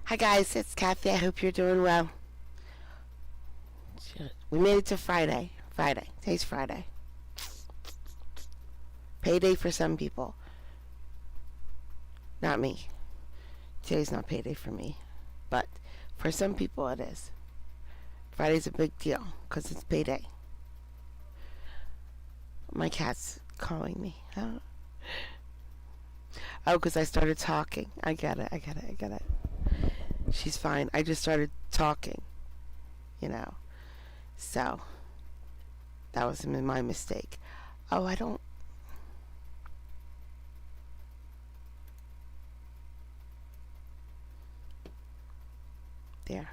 Hi guys, it's Kathy. I hope you're doing well. We made it to Friday. Friday. Today's Friday. Payday for some people. Not me. Today's not payday for me. But for some people it is. Friday's a big deal because it's payday. My cat's calling me. Huh? Oh, because I started talking. I get it. She's fine. I just started talking. You know. So, that was my mistake. Oh, I don't. There.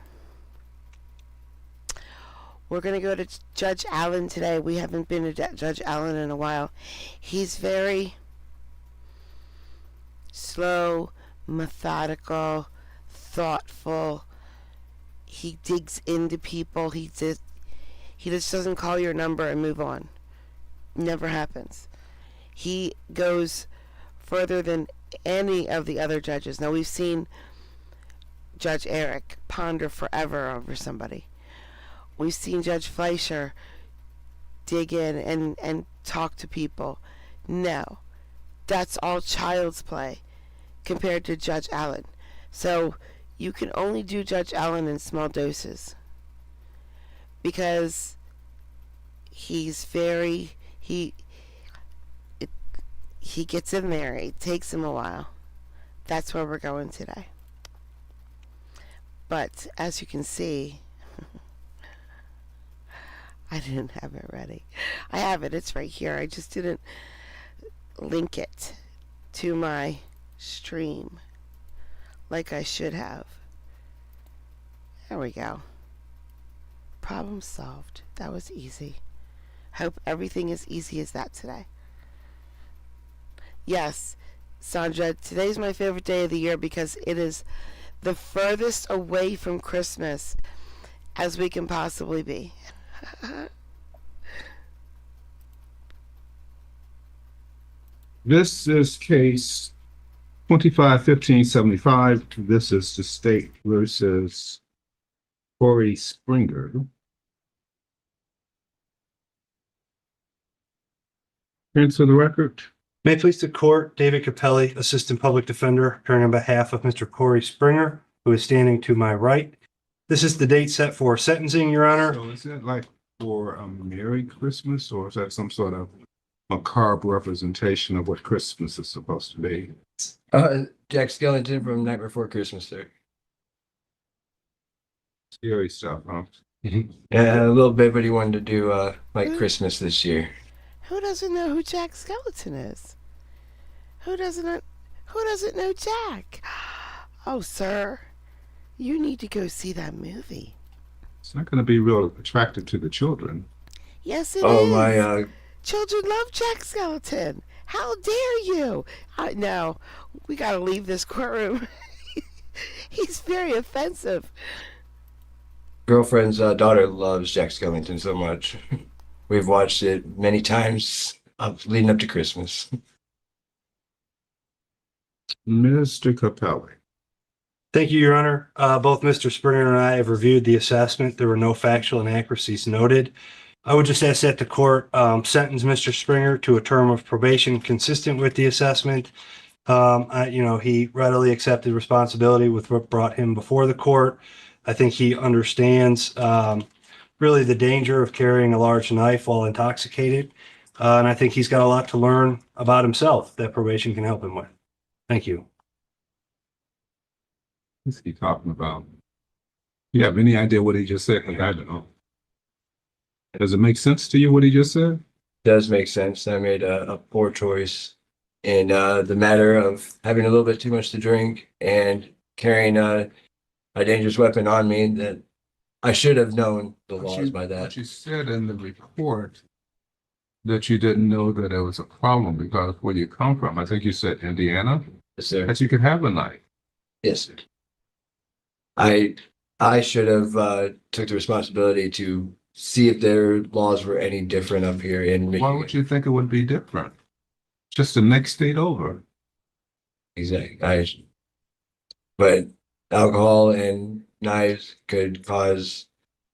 We're going to go to Judge Allen today. We haven't been to Judge Allen in a while. He's very slow, methodical, thoughtful. He digs into people. He just doesn't call your number and move on. Never happens. He goes further than any of the other judges. Now, we've seen Judge Eric ponder forever over somebody. We've seen Judge Fleischer dig in and talk to people. No, that's all child's play compared to Judge Allen. So you can only do Judge Allen in small doses because he's very he gets in there. It takes him a while. That's where we're going today. But as you can see, I didn't have it ready. I have it. It's right here. I just didn't link it to my stream like I should have. There we go. Problem solved. That was easy. Hope everything is easy as that today. Yes, Sandra, today's my favorite day of the year because it is the furthest away from Christmas as we can possibly be. This is case 25-1575. This is the state versus Corey Springer. Answer the record. May it please the court, David Capelli, Assistant Public Defender, appearing on behalf of Mr. Corey Springer, who is standing to my right. This is the date set for sentencing, Your Honor. So is that like for a Merry Christmas, or is that some sort of macabre representation of what Christmas is supposed to be? Jack Skellington from Night Before Christmas, sir. Scary stuff, huh? Yeah, a little bit, but he wanted to do like Christmas this year. Who doesn't know who Jack Skellington is? Who doesn't know Jack? Oh, sir, you need to go see that movie. It's not going to be real attractive to the children. Yes, it Oh is. my, Children love Jack Skellington. How dare you? No, we gotta leave this courtroom. He's very offensive. girlfriend's daughter loves Jack Skellington so much. We've watched it many times leading up to Christmas. Mr. Capelli. Thank you, Your Honor. Both Mr. Springer and I have reviewed the assessment. There were no factual inaccuracies noted. I would just ask that the court sentence Mr. Springer to a term of probation consistent with the assessment. He readily accepted responsibility with what brought him before the court. I think he understands really the danger of carrying a large knife while intoxicated. And I think he's got a lot to learn about himself that probation can help him with. Thank you. What's he talking about? You have any idea what he just said? Because I don't know. Does it make sense to you what he just said? Does make sense. I made a poor choice in the matter of having a little bit too much to drink and carrying a dangerous weapon on me that I should have known the laws by that. But you said in the report that you didn't know that it was a problem because where you come from, I think you said Indiana, Yes, sir. that you could have a knife. Yes, sir. I should have took the responsibility to see if their laws were any different up here in Michigan. Why would you think it would be different? Just the next state over. Exactly. But alcohol and knives could cause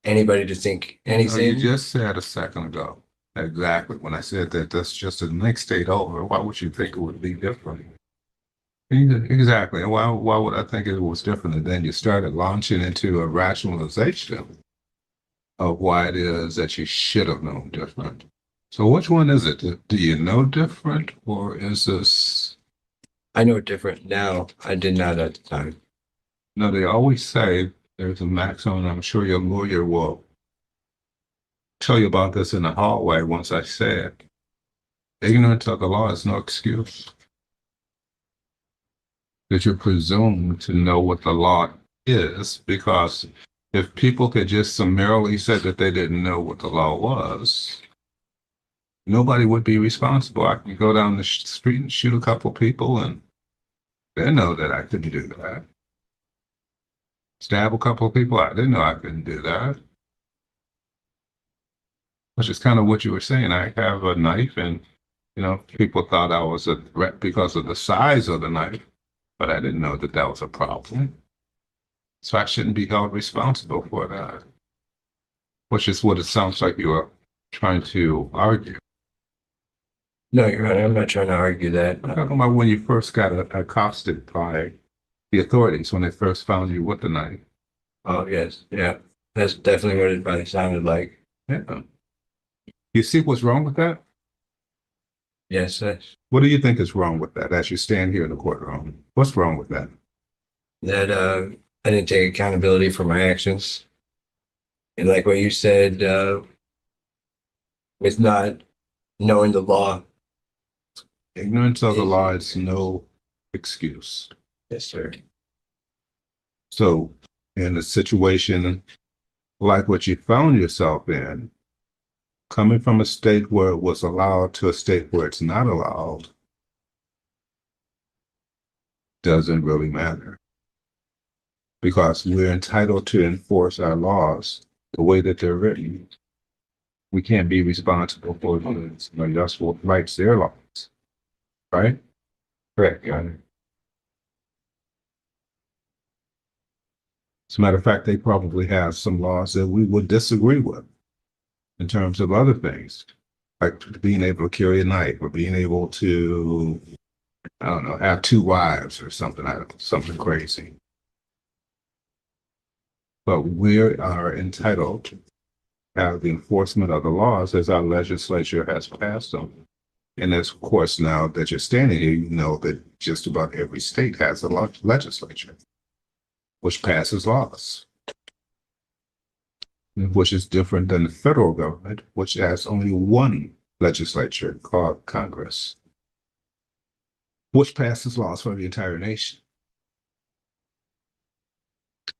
anybody to think No, anything. you just said a second ago. Exactly. When I said that that's just the next state over, why would you think it would be different? Exactly. Why would I think it was different? And then you started launching into a rationalization of why it is that you should have known different. So which one is it? Do you know different, or is this? I know it different now. I did not at the time. No, they always say there's a maximum. I'm sure your lawyer will tell you about this in the hallway once I say it. Ignorance of the law is no excuse. That you're presumed to know what the law is, because if people could just summarily say that they didn't know what the law was, nobody would be responsible. I can go down the street and shoot a couple people and they know that I couldn't do that. Stab a couple of people, I didn't know I couldn't do that. Which is kind of what you were saying. I have a knife and, people thought I was a threat because of the size of the knife, but I didn't know that that was a problem. So I shouldn't be held responsible for that, which is what it sounds like you are trying to argue. No, Your Honor, I'm not trying to argue that. I'm talking about when you first got accosted by the authorities when they first found you with the knife. Oh, yes. Yeah. That's definitely what it probably sounded like. Yeah. You see what's wrong with that? Yes. What do you think is wrong with that as you stand here in the courtroom? What's wrong with that? That I didn't take accountability for my actions. And like what you said, with not knowing the law. Ignorance of the law is no excuse. Yes, sir. So in a situation like what you found yourself in, coming from a state where it was allowed to a state where it's not allowed, doesn't really matter. Because we're entitled to enforce our laws the way that they're written. We can't be responsible for somebody else who writes their laws. Right? Correct, Your Honor. As a matter of fact, they probably have some laws that we would disagree with in terms of other things, like being able to carry a knife or being able to, I don't know, have two wives or something, something crazy. But we are entitled to have the enforcement of the laws as our legislature has passed them. And as, of course, now that you're standing here, you know that just about every state has a legislature, which passes laws, which is different than the federal government, which has only one legislature called Congress, which passes laws for the entire nation.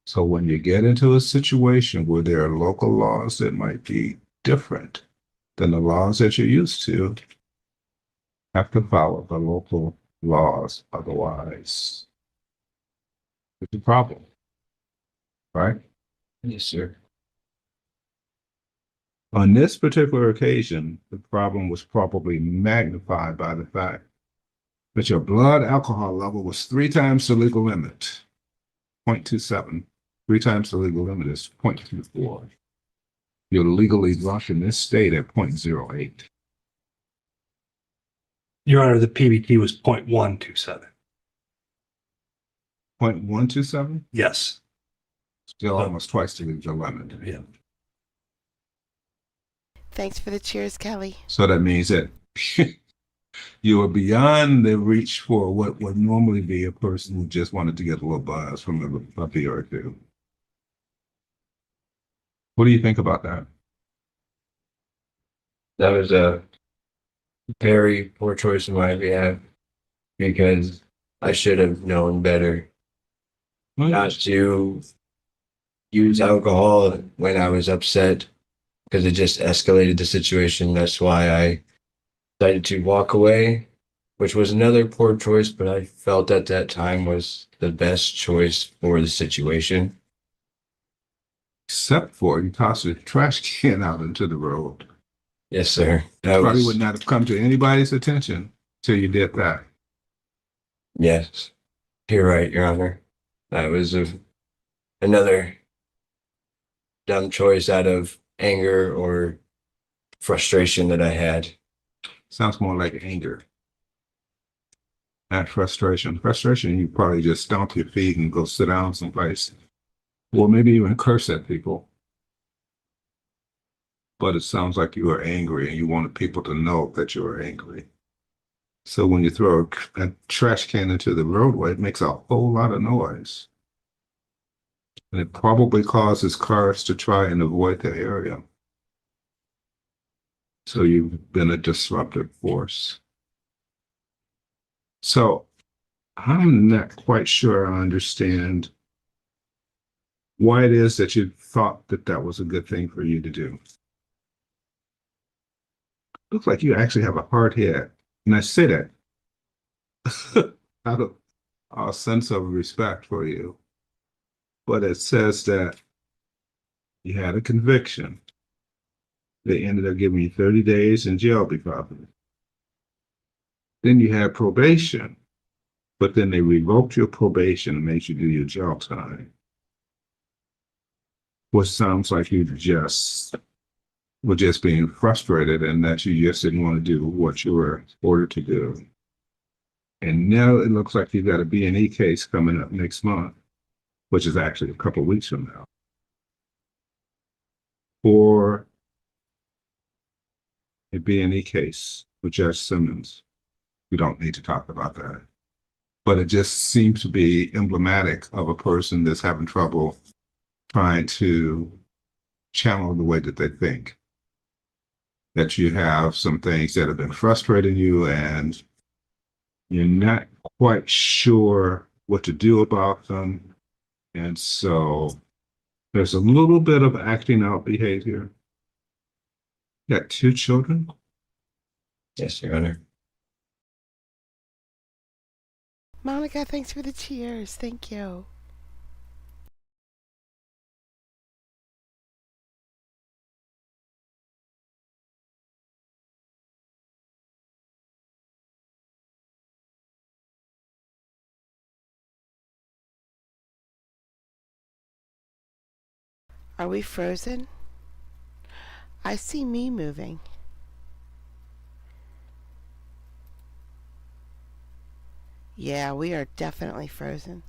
So when you get into a situation where there are local laws that might be different than the laws that you're used to, have to follow the local laws, otherwise it's a problem, right? Yes, sir. On this particular occasion, the problem was probably magnified by the fact that your blood alcohol level was 3 times the legal limit, 0.27. 3 times the legal limit is 0.24. You're legally drunk in this state at 0.08. Your Honor, the PBT was 0.127. 0.127? Yes. Still almost twice the legal limit. Yeah. Thanks for the cheers, Kelly. So that means that you are beyond the reach for what would normally be a person who just wanted to get a little buzz from a beer or two. What do you think about that? That was a very poor choice on my behalf because I should have known better not to use alcohol when I was upset because it just escalated the situation. That's why I decided to walk away, which was another poor choice, but I felt at that time was the best choice for the situation. Except for you tossed a trash can out into the road. Yes, sir. That Probably was, would not have come to anybody's attention till you did that. yes. You're right, Your Honor. That was a another dumb choice out of anger or frustration that I had. Sounds more like anger. Not frustration. Frustration, you probably just stomp your feet and go sit down someplace. Or maybe even curse at people. But it sounds like you are angry and you wanted people to know that you are angry. So when you throw a trash can into the roadway, it makes a whole lot of noise. And it probably causes cars to try and avoid the area. So you've been a disruptive force. So I'm not quite sure I understand why it is that you thought that that was a good thing for you to do. Looks like you actually have a hard head. And I say that out of a sense of respect for you. But it says that you had a conviction. They ended up giving you 30 days in jail because of it. Then you had probation, but then they revoked your probation and made you do your jail time. Which sounds like you just were just being frustrated and that you just didn't want to do what you were ordered to do. And now it looks like you've got a B&E case coming up next month, which is actually a couple of weeks from now, for a B&E case with Judge Simmons. We don't need to talk about that. But it just seems to be emblematic of a person that's having trouble trying to channel the way that they think. That you have some things that have been frustrating you and you're not quite sure what to do about them. And so there's a little bit of acting out behavior. You got 2 children? Yes, Your Honor. Monica, thanks for the cheers. Thank you. Are we frozen? I see me moving. Yeah, we are definitely frozen.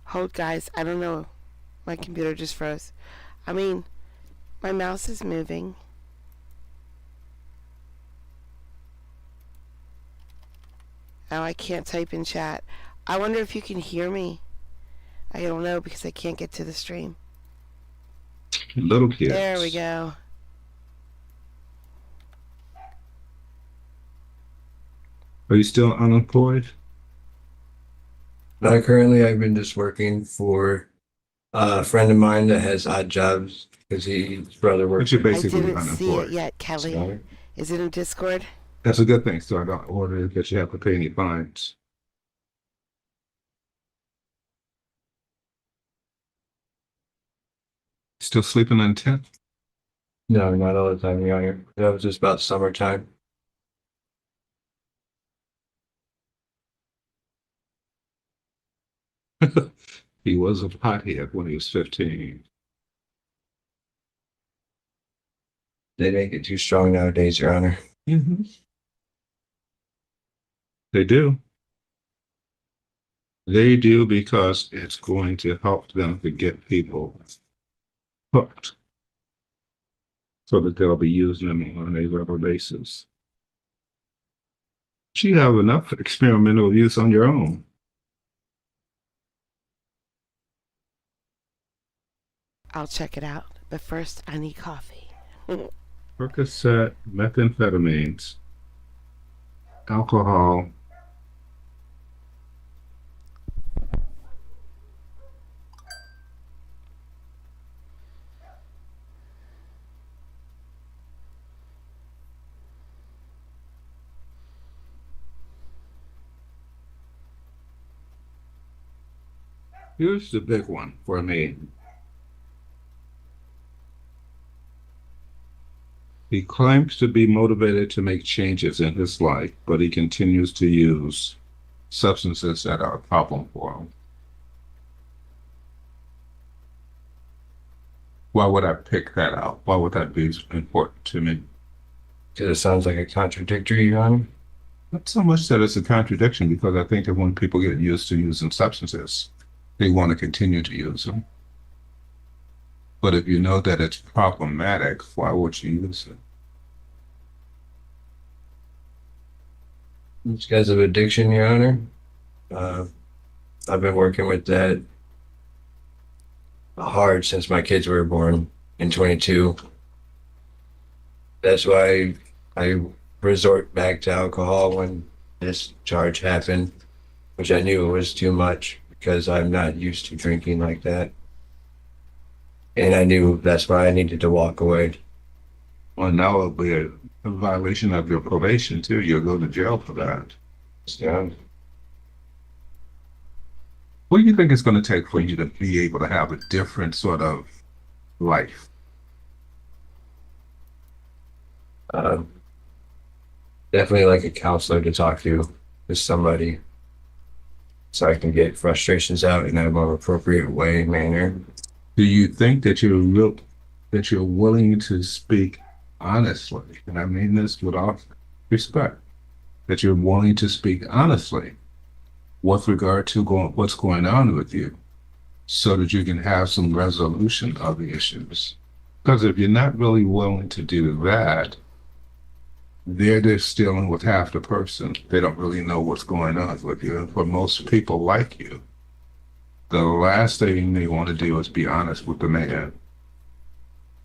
Hold, guys. I don't know. My computer just froze. I mean, my mouse is moving. Oh, I can't type in chat. I wonder if you can hear me. I don't know because I can't get to the stream. Little kids. There we go. Are you still unemployed? Not currently. I've been just working for a friend of mine that has odd jobs because his brother But works. you're I basically didn't see it unemployed. yet, Kelly. Sorry. Is it in Discord? That's a good thing. So I don't order that you have to pay any fines. Still sleeping in tent? No, not all the time, Your Honor. That was just about summertime. He was a pothead when he was 15. They make it too strong nowadays, Your Honor. Mm-hmm. They do. They do because it's going to help them to get people hooked so that they'll be using them on a regular basis. But you have enough experimental use on your own. I'll check it out. But first, I need coffee. Percocet, methamphetamines, alcohol. Here's the big one for me. He claims to be motivated to make changes in his life, but he continues to use substances that are a problem for them. Why would I pick that out? Why would that be important to me? Because it sounds like a contradictory, Your Honor. Not so much that it's a contradiction, because I think that when people get used to using substances, they want to continue to use them. But if you know that it's problematic, why would you use it? It's because of addiction, Your Honor. I've been working with that hard since my kids were born in 22. That's why I resort back to alcohol when this charge happened, which I knew was too much because I'm not used to drinking like that. And I knew that's why I needed to walk away. Well, now it'll be a violation of your probation too. You'll go to jail for that. Yeah. What do you think it's going to take for you to be able to have a different sort of life? Definitely like a counselor to talk to somebody so I can get frustrations out in a more appropriate manner. Do you think that you're willing to speak honestly? And I mean this with all respect, that you're willing to speak honestly with regard to what's going on with you, so that you can have some resolution of the issues. Because if you're not really willing to do that, they're just dealing with half the person. They don't really know what's going on with you. And for most people like you, the last thing they want to do is be honest with the man.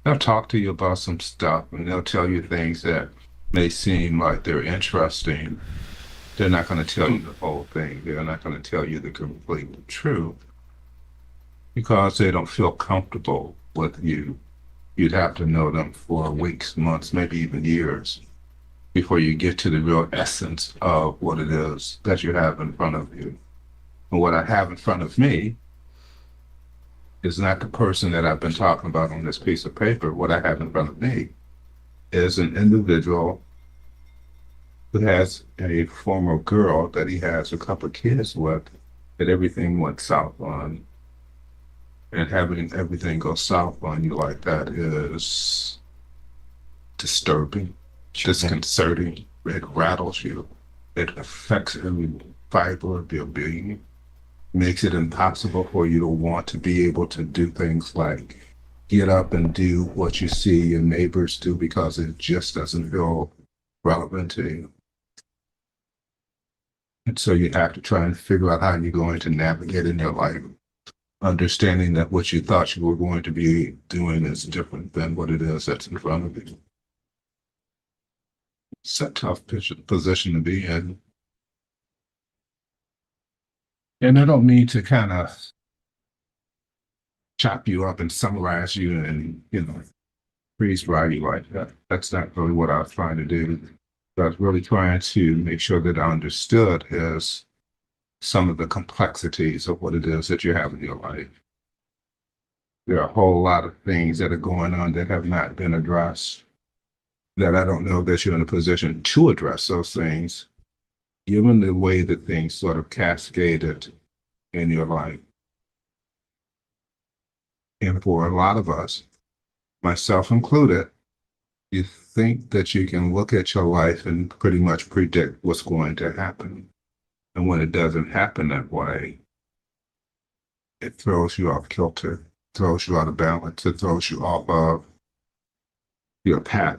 They'll talk to you about some stuff, and they'll tell you things that may seem like they're interesting. They're not going to tell you the whole thing. They're not going to tell you the complete truth, because they don't feel comfortable with you. You'd have to know them for weeks, months, maybe even years before you get to the real essence of what it is that you have in front of you. And what I have in front of me is not the person that I've been talking about on this piece of paper. What I have in front of me is an individual who has a former girl that he has a couple of kids with, that everything went south on. And having everything go south on you like that is disturbing, disconcerting. It rattles you. It affects every fiber of your being. Makes it impossible for you to want to be able to do things like get up and do what you see your neighbors do, because it just doesn't feel relevant to you. And so you have to try and figure out how you're going to navigate in your life, understanding that what you thought you were going to be doing is different than what it is that's in front of you. It's a tough position to be in. And I don't mean to kind of chop you up and summarize you and, freeze dry you like that. That's not really what I was trying to do. I was really trying to make sure that I understood is some of the complexities of what it is that you have in your life. There are a whole lot of things that are going on that have not been addressed, that I don't know that you're in a position to address those things, given the way that things sort of cascaded in your life. And for a lot of us, myself included, you think that you can look at your life and pretty much predict what's going to happen. And when it doesn't happen that way, it throws you off kilter, throws you out of balance, it throws you off of your path.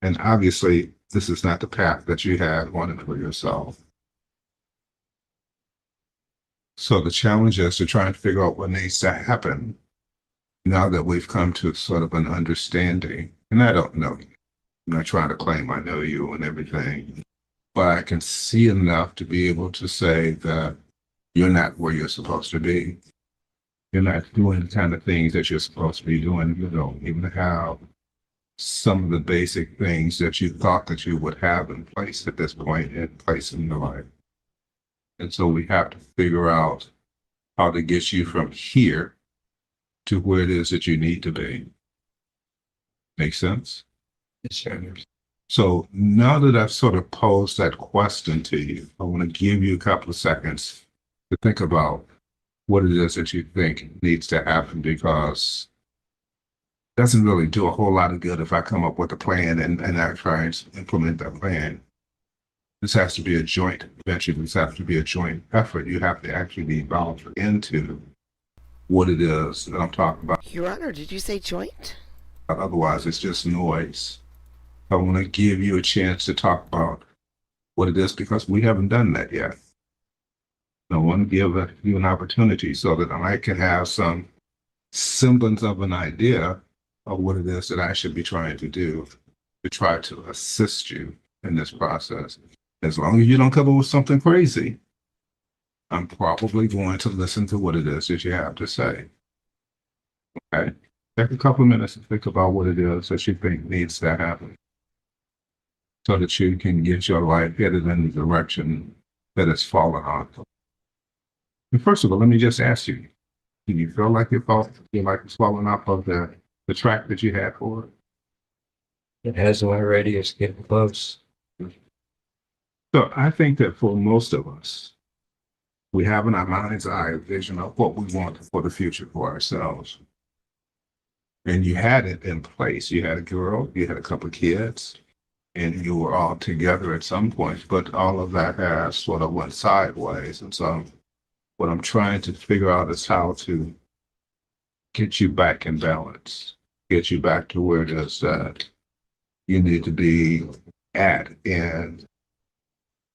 And obviously, this is not the path that you had wanted for yourself. So the challenge is to try and figure out what needs to happen now that we've come to sort of an understanding. And I don't know you. I'm not trying to claim I know you and everything, but I can see enough to be able to say that you're not where you're supposed to be. You're not doing the kind of things that you're supposed to be doing. You don't even have some of the basic things that you thought that you would have in place at this point in place in your life. And so we have to figure out how to get you from here to where it is that you need to be. Make sense? Yes, sir. So now that I've sort of posed that question to you, I want to give you a couple of seconds to think about what it is that you think needs to happen, because it doesn't really do a whole lot of good if I come up with a plan and I try and implement that plan. This has to be a joint venture. This has to be a joint effort. You have to actually be involved into what it is that I'm talking about. Your Honor, did you say joint? Otherwise, it's just noise. I want to give you a chance to talk about what it is, because we haven't done that yet. I want to give you an opportunity so that I can have some semblance of an idea of what it is that I should be trying to do to try to assist you in this process. As long as you don't come up with something crazy, I'm probably going to listen to what it is that you have to say. Okay? Take a couple of minutes to think about what it is that you think needs to happen so that you can get your life headed in the direction that it's fallen on. And first of all, let me just ask you, do you feel like feel like it's falling off of the track that you had for it? It hasn't already. It's getting close. So I think that for most of us, we have in our mind's eye a vision of what we want for the future for ourselves. And you had it in place. You had a girl, you had a couple of kids, and you were all together at some point, but all of that has sort of went sideways. And so what I'm trying to figure out is how to get you back in balance, get you back to where it is that you need to be at. And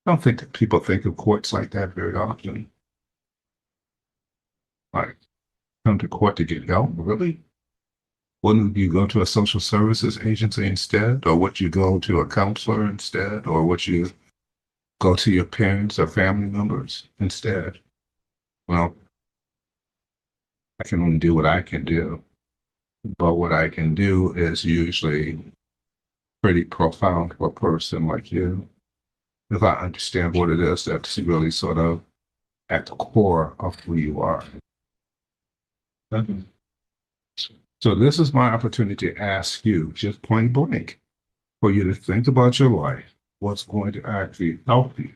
I don't think that people think of courts like that very often. Like, come to court to get help, really? Wouldn't you go to a social services agency instead? Or would you go to a counselor instead? Or would you go to your parents or family members instead? Well, I can only do what I can do. But what I can do is usually pretty profound for a person like you, if I understand what it is that's really sort of at the core of who you are. So this is my opportunity to ask you, just point blank, for you to think about your life, what's going to actually help you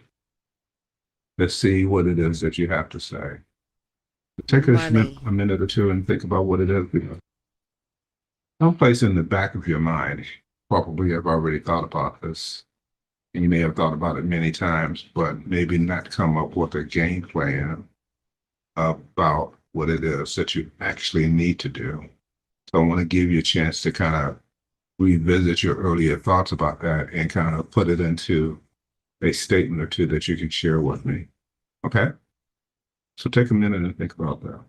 to see what it is that you have to say. Take Money. a minute or two and think about what it is. Don't place in the back of your mind. You probably have already thought about this. And you may have thought about it many times, but maybe not come up with a game plan about what it is that you actually need to do. So I want to give you a chance to kind of revisit your earlier thoughts about that and kind of put it into a statement or two that you can share with me. Okay? So take a minute and think about that.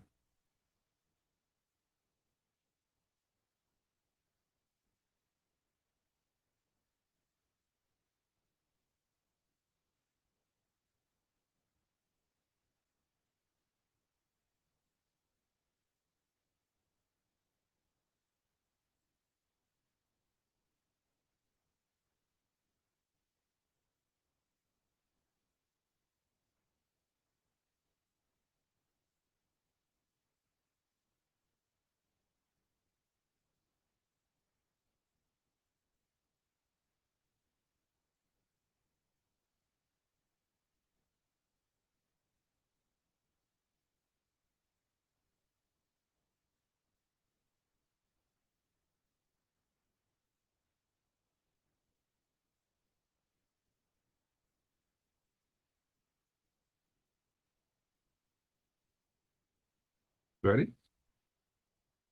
Ready?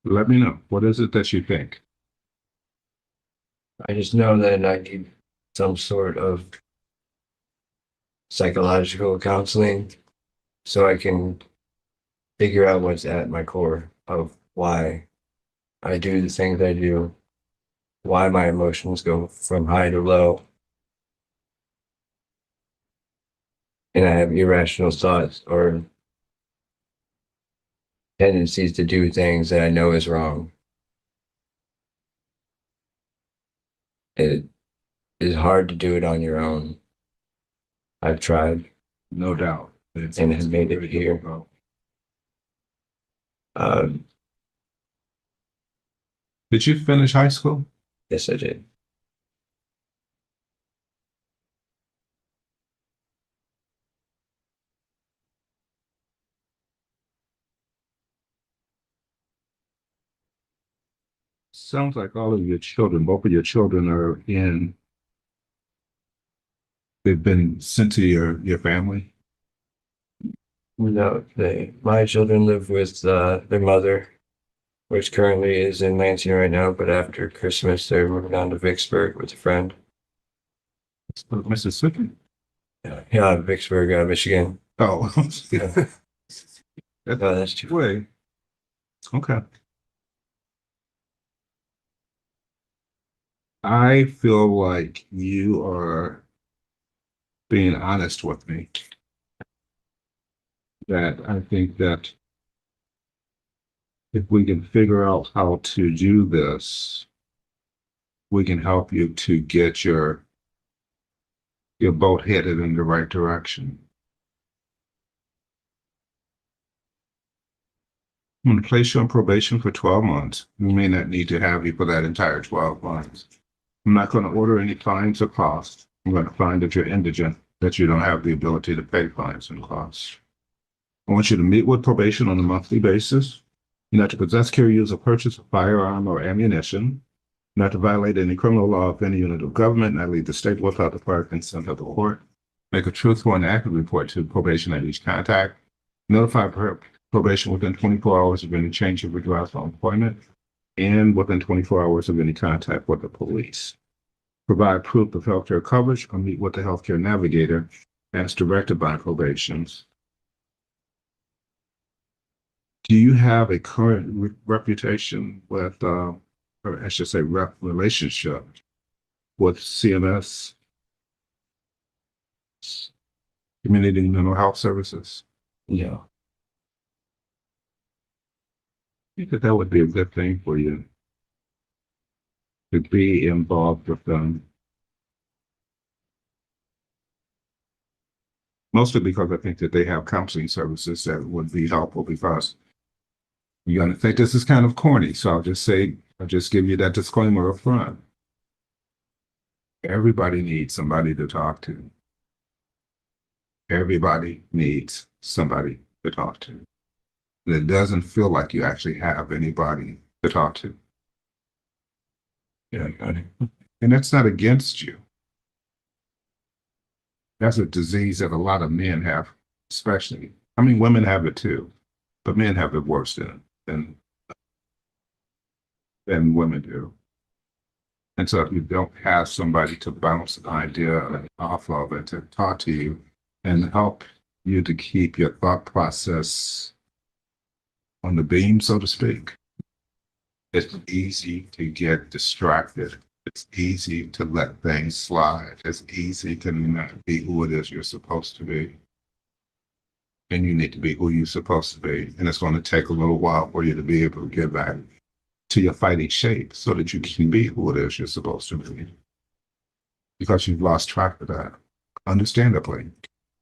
Let me know. What is it that you think? I just know that I need some sort of psychological counseling so I can figure out what's at my core of why I do the things I do, why my emotions go from high to low, and I have irrational thoughts or tendencies to do things that I know is wrong. It is hard to do it on your own. I've tried No doubt. and have made it here. Um, Did you finish high school? yes, I did. Sounds like all of your children, both of your children they've been sent to your family. No, my children live with their mother, which currently is in Lansing right now, but after Christmas, they're moving on to Vicksburg with a friend. Mississippi? Yeah, Vicksburg, Michigan. Oh, Yeah. that's No, that's too way. Okay. I feel like you are being honest with me. That I think that if we can figure out how to do this, we can help you to get your boat headed in the right direction. I'm going to place you on probation for 12 months. We may not need to have you for that entire 12 months. I'm not going to order any fines or costs. I'm going to find that you're indigent, that you don't have the ability to pay fines and costs. I want you to meet with probation on a monthly basis. You're not to possess, carry, use, or purchase a firearm or ammunition. Not to violate any criminal law of any unit of government, not leave the state without the prior consent of the court. Make a truthful and accurate report to probation at each contact. Notify probation within 24 hours of any change of withdrawal from employment and within 24 hours of any contact with the police. Provide proof of healthcare coverage or meet with the healthcare navigator as directed by probations. Do you have a current reputation with, or I should say, relationship with CMS, Community Mental Health Services? Yeah. I think that would be a good thing for you to be involved with them. Mostly because I think that they have counseling services that would be helpful, because you're going to think this is kind of corny. So I'll just give you that disclaimer up front. Everybody needs somebody to talk to. Everybody needs somebody to talk to. And it doesn't feel like you actually have anybody to talk to. Yeah, got it. And that's not against you. That's a disease that a lot of men have, especially. I mean, women have it too, but men have it worse than women do. And so if you don't have somebody to bounce an idea off of and to talk to you and help you to keep your thought process on the beam, so to speak, it's easy to get distracted. It's easy to let things slide. It's easy to not be who it is you're supposed to be. And you need to be who you're supposed to be. And it's going to take a little while for you to be able to get back to your fighting shape so that you can be who it is you're supposed to be. Because you've lost track of that, understandably.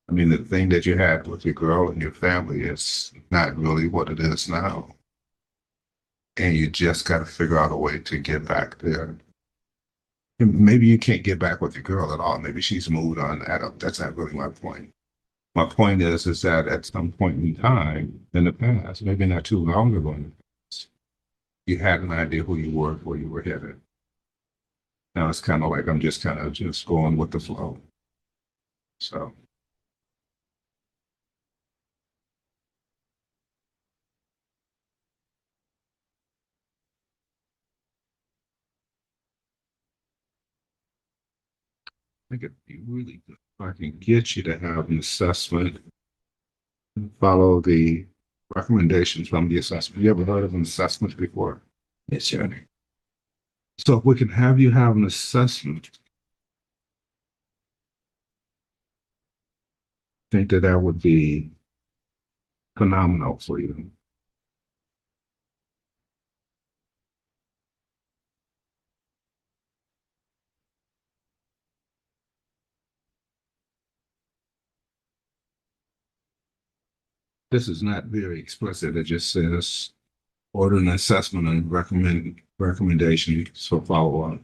I mean, the thing that you had with your girl and your family is not really what it is now. And you just got to figure out a way to get back there. And maybe you can't get back with your girl at all. Maybe she's moved on. That's not really my point. My point is that at some point in time in the past, maybe not too long ago, you had an idea who you were, where you were headed. Now it's kind of like I'm just kind of just going with the flow. So. I think it'd be really good if I can get you to have an assessment and follow the recommendations from the assessment. You ever heard of an assessment before? Yes, Your Honor. So if we can have you have an assessment, I think that would be phenomenal for you. This is not very explicit. It just says order an assessment and recommendations for follow-up.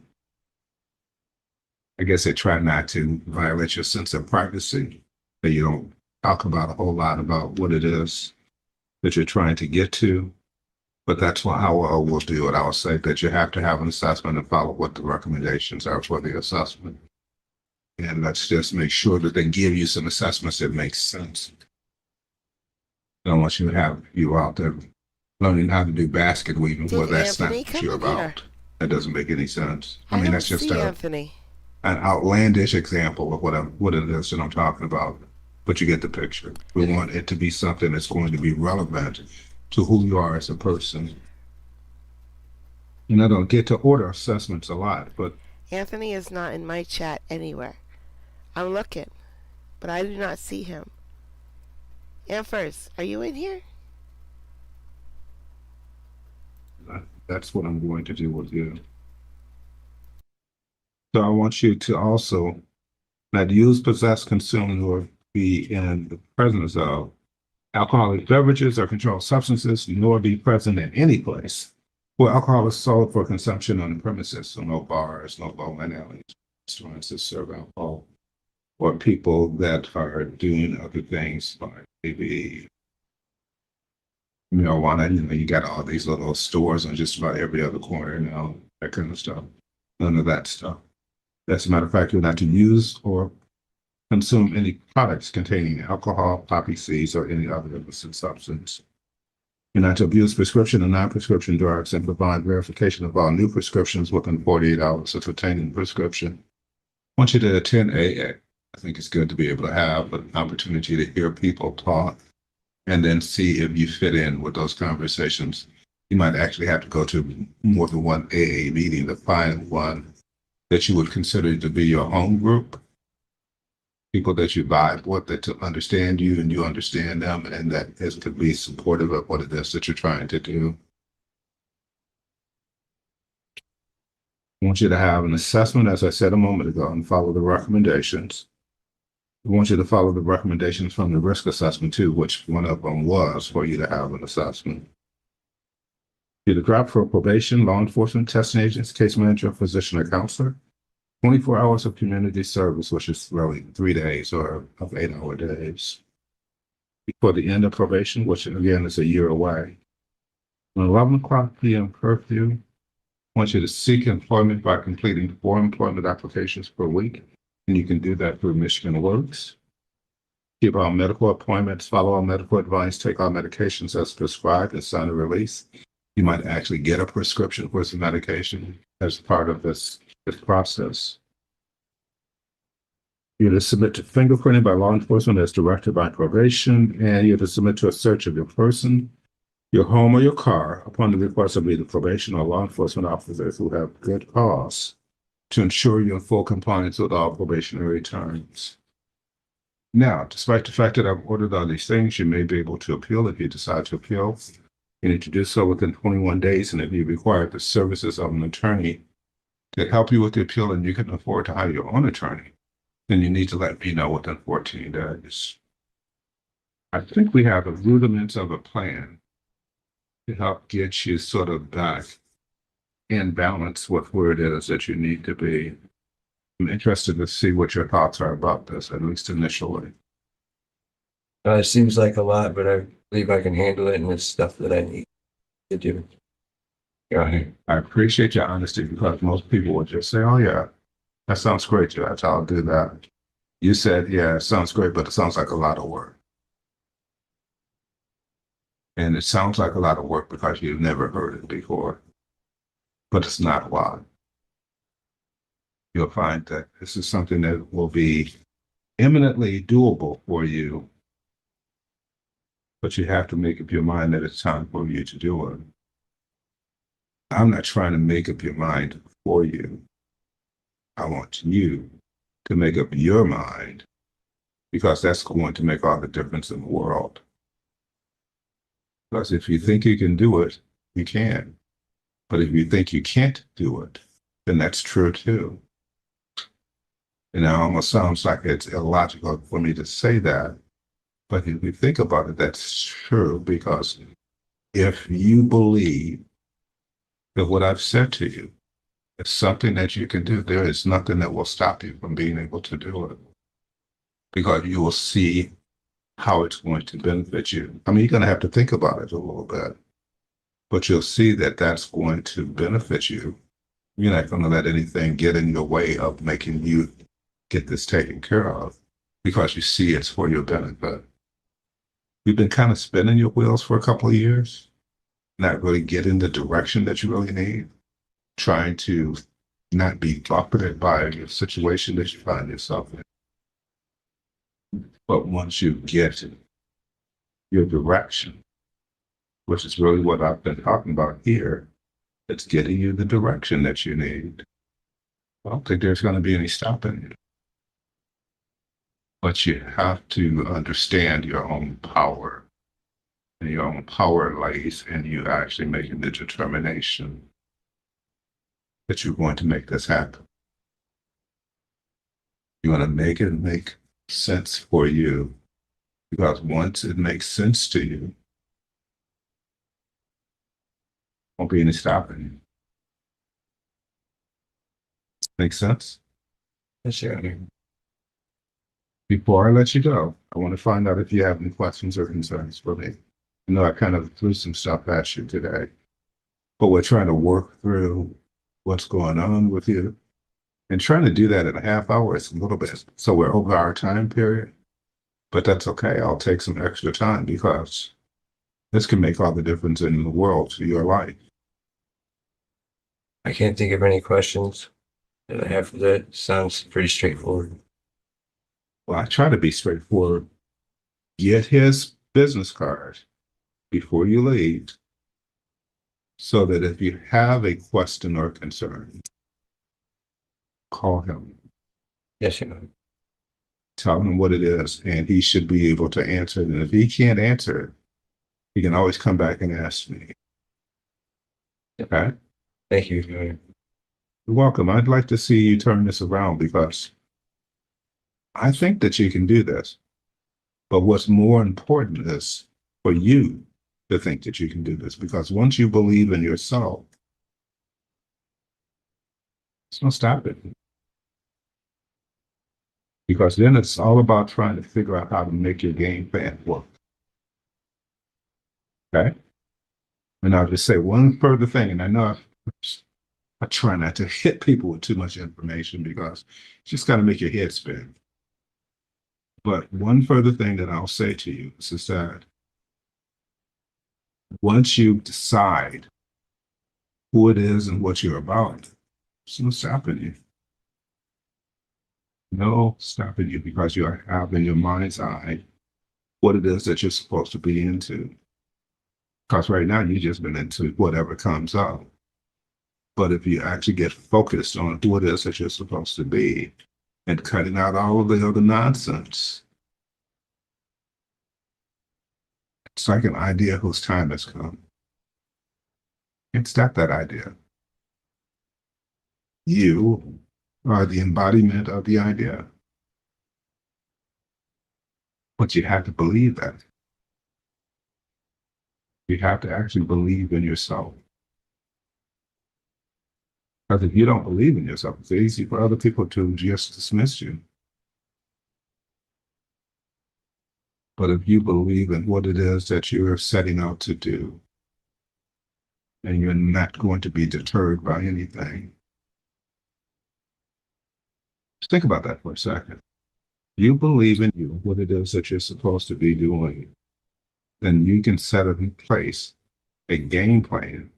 I guess they try not to violate your sense of privacy, that you don't talk about a whole lot about what it is that you're trying to get to. But that's how I will do it. I will say that you have to have an assessment and follow what the recommendations are for the assessment. And let's just make sure that they give you some assessments that make sense. I don't want you to have you out there learning how to do basket weaving. Well, Did that's not Anthony what come you're in here? about. That doesn't make any sense. I I mean, don't that's just see Anthony. an outlandish example of what it is that I'm talking about. But you get the picture. We want it to be something that's going to be relevant to who you are as a person. And I don't get to order assessments a lot, but Anthony is not in my chat anywhere. I'm looking, but I do not see him. And first, are you in here? that's what I'm going to do with you. So I want you to also not use, possess, consume, or be in the presence of alcoholic beverages or controlled substances, nor be present in any place where alcohol is sold for consumption on the premises. So no bars, no bowling alleys, restaurants that serve alcohol, or people that are doing other things like maybe marijuana. You got all these little stores on just about every other corner now, that kind of stuff. None of that stuff. As a matter of fact, you're not to use or consume any products containing alcohol, poppy seeds, or any other illicit substance. You're not to abuse prescription and non-prescription drugs and provide verification of all new prescriptions within 48 hours of obtaining the prescription. I want you to attend AA. I think it's good to be able to have an opportunity to hear people talk and then see if you fit in with those conversations. You might actually have to go to more than one AA meeting to find one that you would consider to be your home group. People that you vibe with, that to understand you and you understand them, and that is to be supportive of what it is that you're trying to do. I want you to have an assessment, as I said a moment ago, and follow the recommendations. I want you to follow the recommendations from the risk assessment too, which one of them was for you to have an assessment. You're to drop for probation, law enforcement, testing agents, case manager, physician, or counselor. 24 hours of community service, which is really 3 days or of 8-hour days. Before the end of probation, which again is a year away. An 11 o'clock p.m. curfew. I want you to seek employment by completing 4 employment applications per week. And you can do that through Michigan Works. Keep all medical appointments, follow all medical advice, take all medications as prescribed, and sign a release. You might actually get a prescription for some medication as part of this process. You're to submit to fingerprinting by law enforcement as directed by probation, and you're to submit to a search of your person, your home, or your car upon the request of either probation or law enforcement officers who have good cause to ensure you're in full compliance with all probationary terms. Now, despite the fact that I've ordered all these things, you may be able to appeal if you decide to appeal. You need to do so within 21 days, and if you require the services of an attorney to help you with the appeal and you can afford to hire your own attorney, then you need to let me know within 14 days. I think we have the rudiments of a plan to help get you sort of back in balance with where it is that you need to be. I'm interested to see what your thoughts are about this, at least initially. It seems like a lot, but I believe I can handle it, and it's stuff that I need to do. Yeah, I appreciate your honesty, because most people would just say, oh yeah, that sounds great, Judge, I'll do that. You said, yeah, it sounds great, but it sounds like a lot of work. And it sounds like a lot of work because you've never heard it before, but it's not a lot. You'll find that this is something that will be eminently doable for you, but you have to make up your mind that it's time for you to do it. I'm not trying to make up your mind for you. I want you to make up your mind, because that's going to make all the difference in the world. Because if you think you can do it, you can. But if you think you can't do it, then that's true too. And it almost sounds like it's illogical for me to say that. But if you think about it, that's true, because if you believe that what I've said to you is something that you can do, there is nothing that will stop you from being able to do it, because you will see how it's going to benefit you. I mean, you're going to have to think about it a little bit. but you'll see that that's going to benefit you. You're not going to let anything get in your way of making you get this taken care of because you see it's for your benefit. You've been kind of spinning your wheels for a couple of years, not really getting the direction that you really need, trying to not be buffeted by your situation that you find yourself in. But once you get your direction, which is really what I've been talking about here, it's getting you the direction that you need. I don't think there's going to be any stopping you. But you have to understand your own power. And your own power lays in you actually making the determination that you're going to make this happen. You want to make it make sense for you. Because once it makes sense to you, won't be any stopping you. Make sense? Yes, Your Honor. Before I let you go, I want to find out if you have any questions or concerns for me. I know I kind of threw some stuff at you today, but we're trying to work through what's going on with you. And trying to do that in a half hour is a little bit. So we're over our time period, but that's okay. I'll take some extra time because this can make all the difference in the world to your life. I can't think of any questions that I have for that. Sounds pretty straightforward. Well, I try to be straightforward. Get his business card before you leave so that if you have a question or concern, call him. Yes, Your Honor. Tell him what it is, and he should be able to answer it. And if he can't answer it, he can always come back and ask me. Okay? Thank you, Your Honor. You're welcome. I'd like to see you turn this around because I think that you can do this. But what's more important is for you to think that you can do this, because once you believe in yourself, it's no stopping. Because then it's all about trying to figure out how to make your game plan work. Okay? And I'll just say one further thing, and I know I try not to hit people with too much information because it's just got to make your head spin. But one further thing that I'll say to you is that once you decide who it is and what you're about, there's no stopping you. No stopping you because you have in your mind's eye what it is that you're supposed to be into. Because right now you've just been into whatever comes up. But if you actually get focused on who it is that you're supposed to be and cutting out all of the other nonsense, it's like an idea whose time has come. Can't stop that idea. You are the embodiment of the idea. But you have to believe that. You have to actually believe in yourself. Because if you don't believe in yourself, it's easy for other people to just dismiss you. But if you believe in what it is that you're setting out to do, and you're not going to be deterred by anything, just think about that for a second. You believe in you, what it is that you're supposed to be doing, then you can set in place a game plan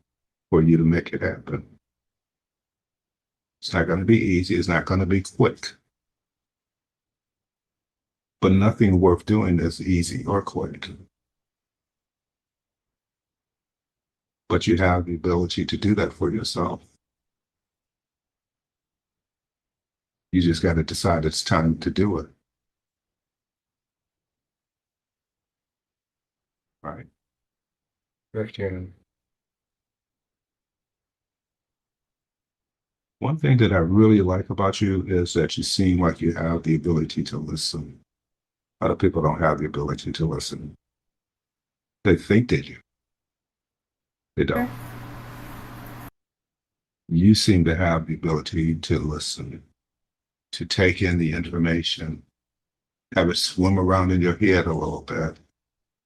for you to make it happen. It's not going to be easy. It's not going to be quick. But nothing worth doing is easy or quick. But you have the ability to do that for yourself. You just got to decide it's time to do it. Right. Correct, Your Honor. One thing that I really like about you is that you seem like you have the ability to listen. Other people don't have the ability to listen. They think they do. They don't. You seem to have the ability to listen, to take in the information, have it swim around in your head a little bit,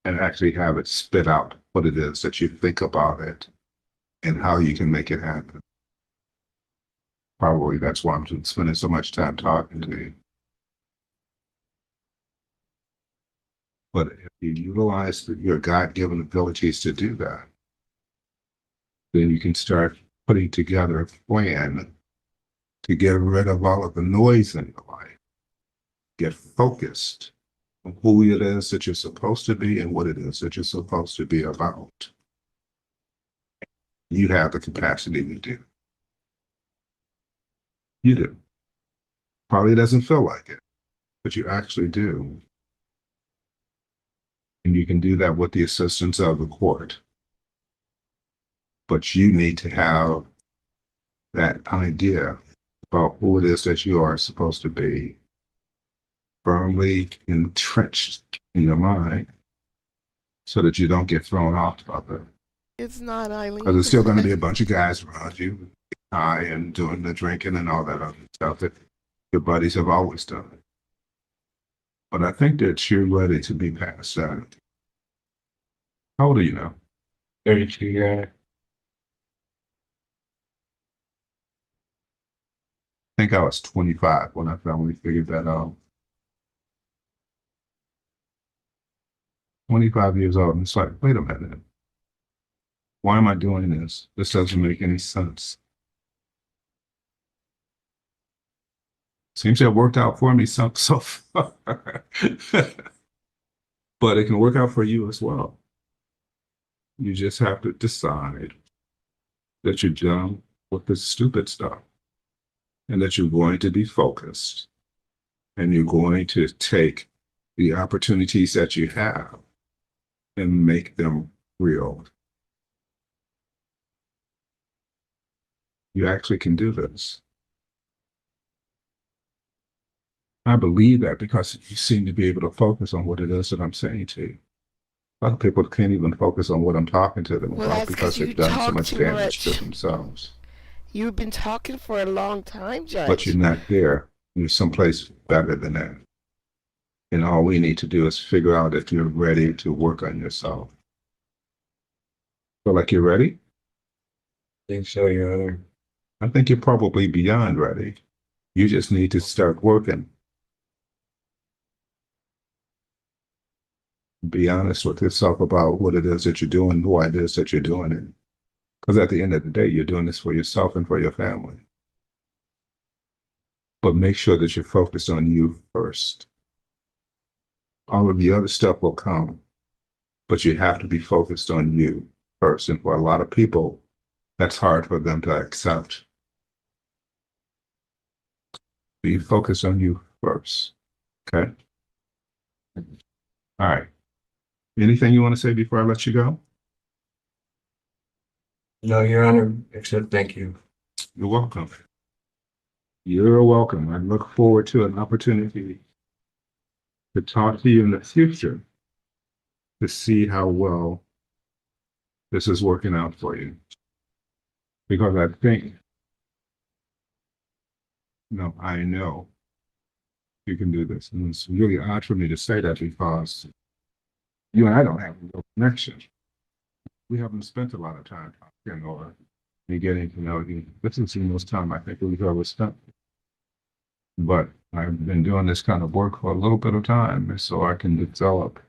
and actually have it spit out what it is that you think about it and how you can make it happen. Probably that's why I'm spending so much time talking to you. But if you utilize your God-given abilities to do that, then you can start putting together a plan to get rid of all of the noise in your life. Get focused on who it is that you're supposed to be and what it is that you're supposed to be about. You have the capacity to do. You do. Probably doesn't feel like it, but you actually do. And you can do that with the assistance of the court. But you need to have that idea about who it is that you are supposed to be firmly entrenched in your mind so that you don't get thrown off of it. It's not, Eileen. Because there's still going to be a bunch of guys around you, high and doing the drinking and all that other stuff that your buddies have always done. But I think that you're ready to be past that. How old are you now? 32, Your Honor. I think I was 25 when I finally figured that out. 25 years old, and it's like, wait a minute. Why am I doing this? This doesn't make any sense. Seems to have worked out for me so far. But it can work out for you as well. You just have to decide that you're done with the stupid stuff and that you're going to be focused and you're going to take the opportunities that you have and make them real. You actually can do this. I believe that because you seem to be able to focus on what it is that I'm saying to you. A lot of people can't even focus on what I'm talking to them Well, about that's because 'cause you they've done so talk much too damage much. to themselves. You've been talking for a long time, Judge. But you're not there. You're someplace better than that. And all we need to do is figure out if you're ready to work on yourself. Feel like you're ready? I think so, Your Honor. I think you're probably beyond ready. You just need to start working. Be honest with yourself about what it is that you're doing, why it is that you're doing it. Because at the end of the day, you're doing this for yourself and for your family. But make sure that you're focused on you first. All of the other stuff will come, but you have to be focused on you first. And for a lot of people, that's hard for them to accept. Be focused on you first. Okay? All right. Anything you want to say before I let you go? No, Your Honor, except thank you. You're welcome. You're welcome. I look forward to an opportunity to talk to you in the future to see how well this is working out for you. Because I think, no, I know you can do this. And it's really odd for me to say that because you and I don't have a real connection. We haven't spent a lot of time talking or me getting to know you. This is the most time I think we've ever spent. But I've been doing this kind of work for a little bit of time so I can develop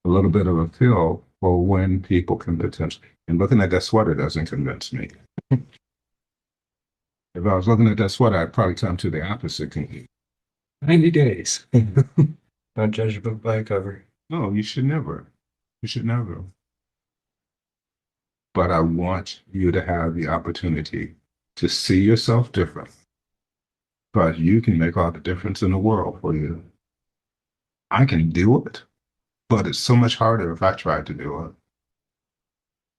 a little bit of a feel for when people can potentially. And looking at that sweater doesn't convince me. If I was looking at that sweater, I'd probably come to the opposite conclusion. 90 days. Don't judge a book by a cover. No, you should never. You should never. But I want you to have the opportunity to see yourself different. Because you can make all the difference in the world for you. I can do it, but it's so much harder if I tried to do it.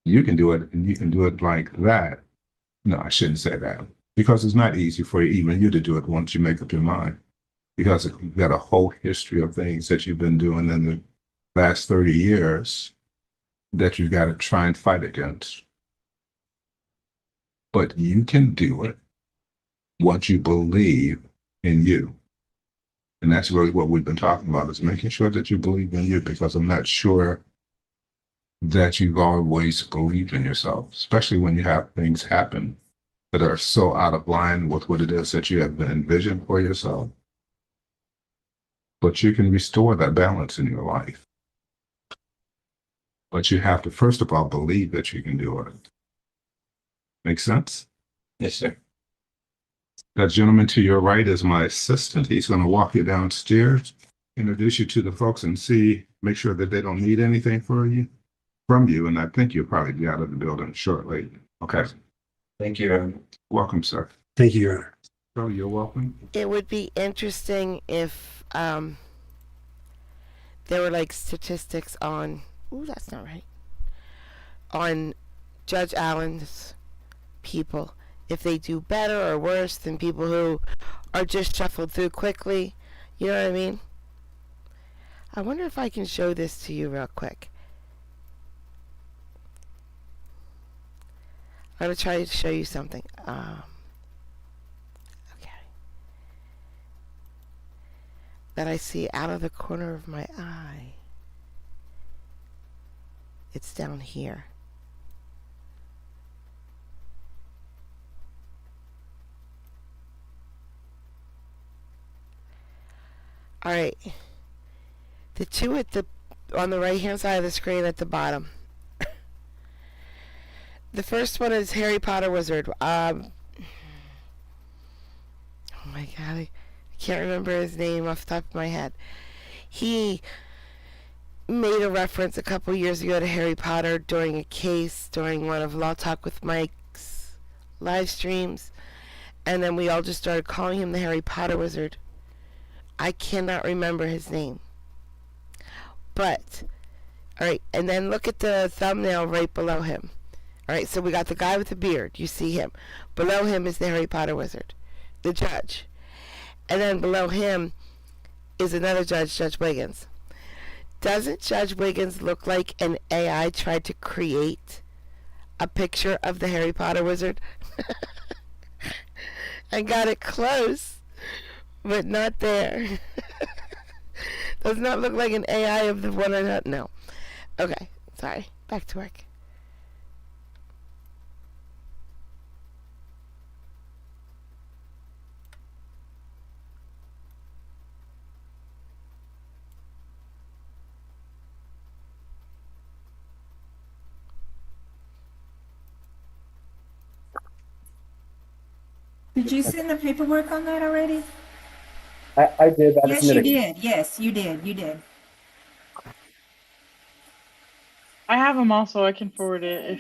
You can do it, and you can do it like that. No, I shouldn't say that. Because it's not easy for even you to do it once you make up your mind. Because you've got a whole history of things that you've been doing in the last 30 years that you've got to try and fight against. But you can do it once you believe in you. And that's really what we've been talking about, is making sure that you believe in you, because I'm not sure that you've always believed in yourself, especially when you have things happen that are so out of line with what it is that you have envisioned for yourself. But you can restore that balance in your life. But you have to, first of all, believe that you can do it. Make sense? Yes, sir. That gentleman to your right is my assistant. He's going to walk you downstairs, introduce you to the folks, and make sure that they don't need anything from you. And I think you'll probably be out of the building shortly. Okay. Thank you. Welcome, sir. Thank you, Your Honor. Oh, you're welcome. It would be interesting if there were like statistics on. Ooh, that's not right. On Judge Allen's people, if they do better or worse than people who are just shuffled through quickly. You know what I mean? I wonder if I can show this to you real quick. I'm going to try to show you something. Okay. That I see out of the corner of my eye. It's down here. All right. The two on the right hand side of the screen at the bottom. The first one is Harry Potter Wizard. Oh my god, I can't remember his name off the top of my head. He made a reference a couple years ago to Harry Potter during a case, during one of Law Talk with Mike's live streams, and then we all just started calling him the Harry Potter Wizard. I cannot remember his name. But, alright, and then look at the thumbnail right below him. Alright, so we got the guy with the beard. You see him. Below him is the Harry Potter Wizard, the judge. And then below him is another judge, Judge Wiggins. Doesn't Judge Wiggins look like an AI tried to create a picture of the Harry Potter Wizard? And got it close, but not there. Does not look like an AI of the one I don't know. Okay, sorry. Back to work. Did you send the paperwork on that already? I did that. Yes, you did. Yes, you did. You did. I have them also. I can forward it if.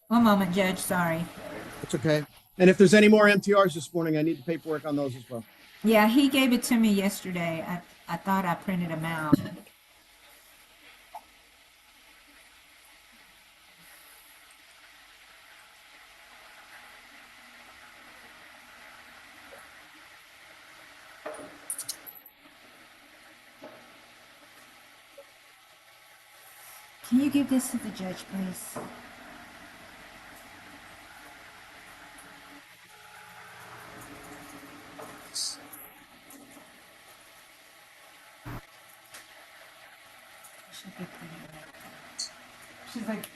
One moment, Judge. Sorry. It's okay. And if there's any more MTRs this morning, I need the paperwork on those as well. Yeah, he gave it to me yesterday. I thought I printed them out. Can you give this to the judge, please? She's like,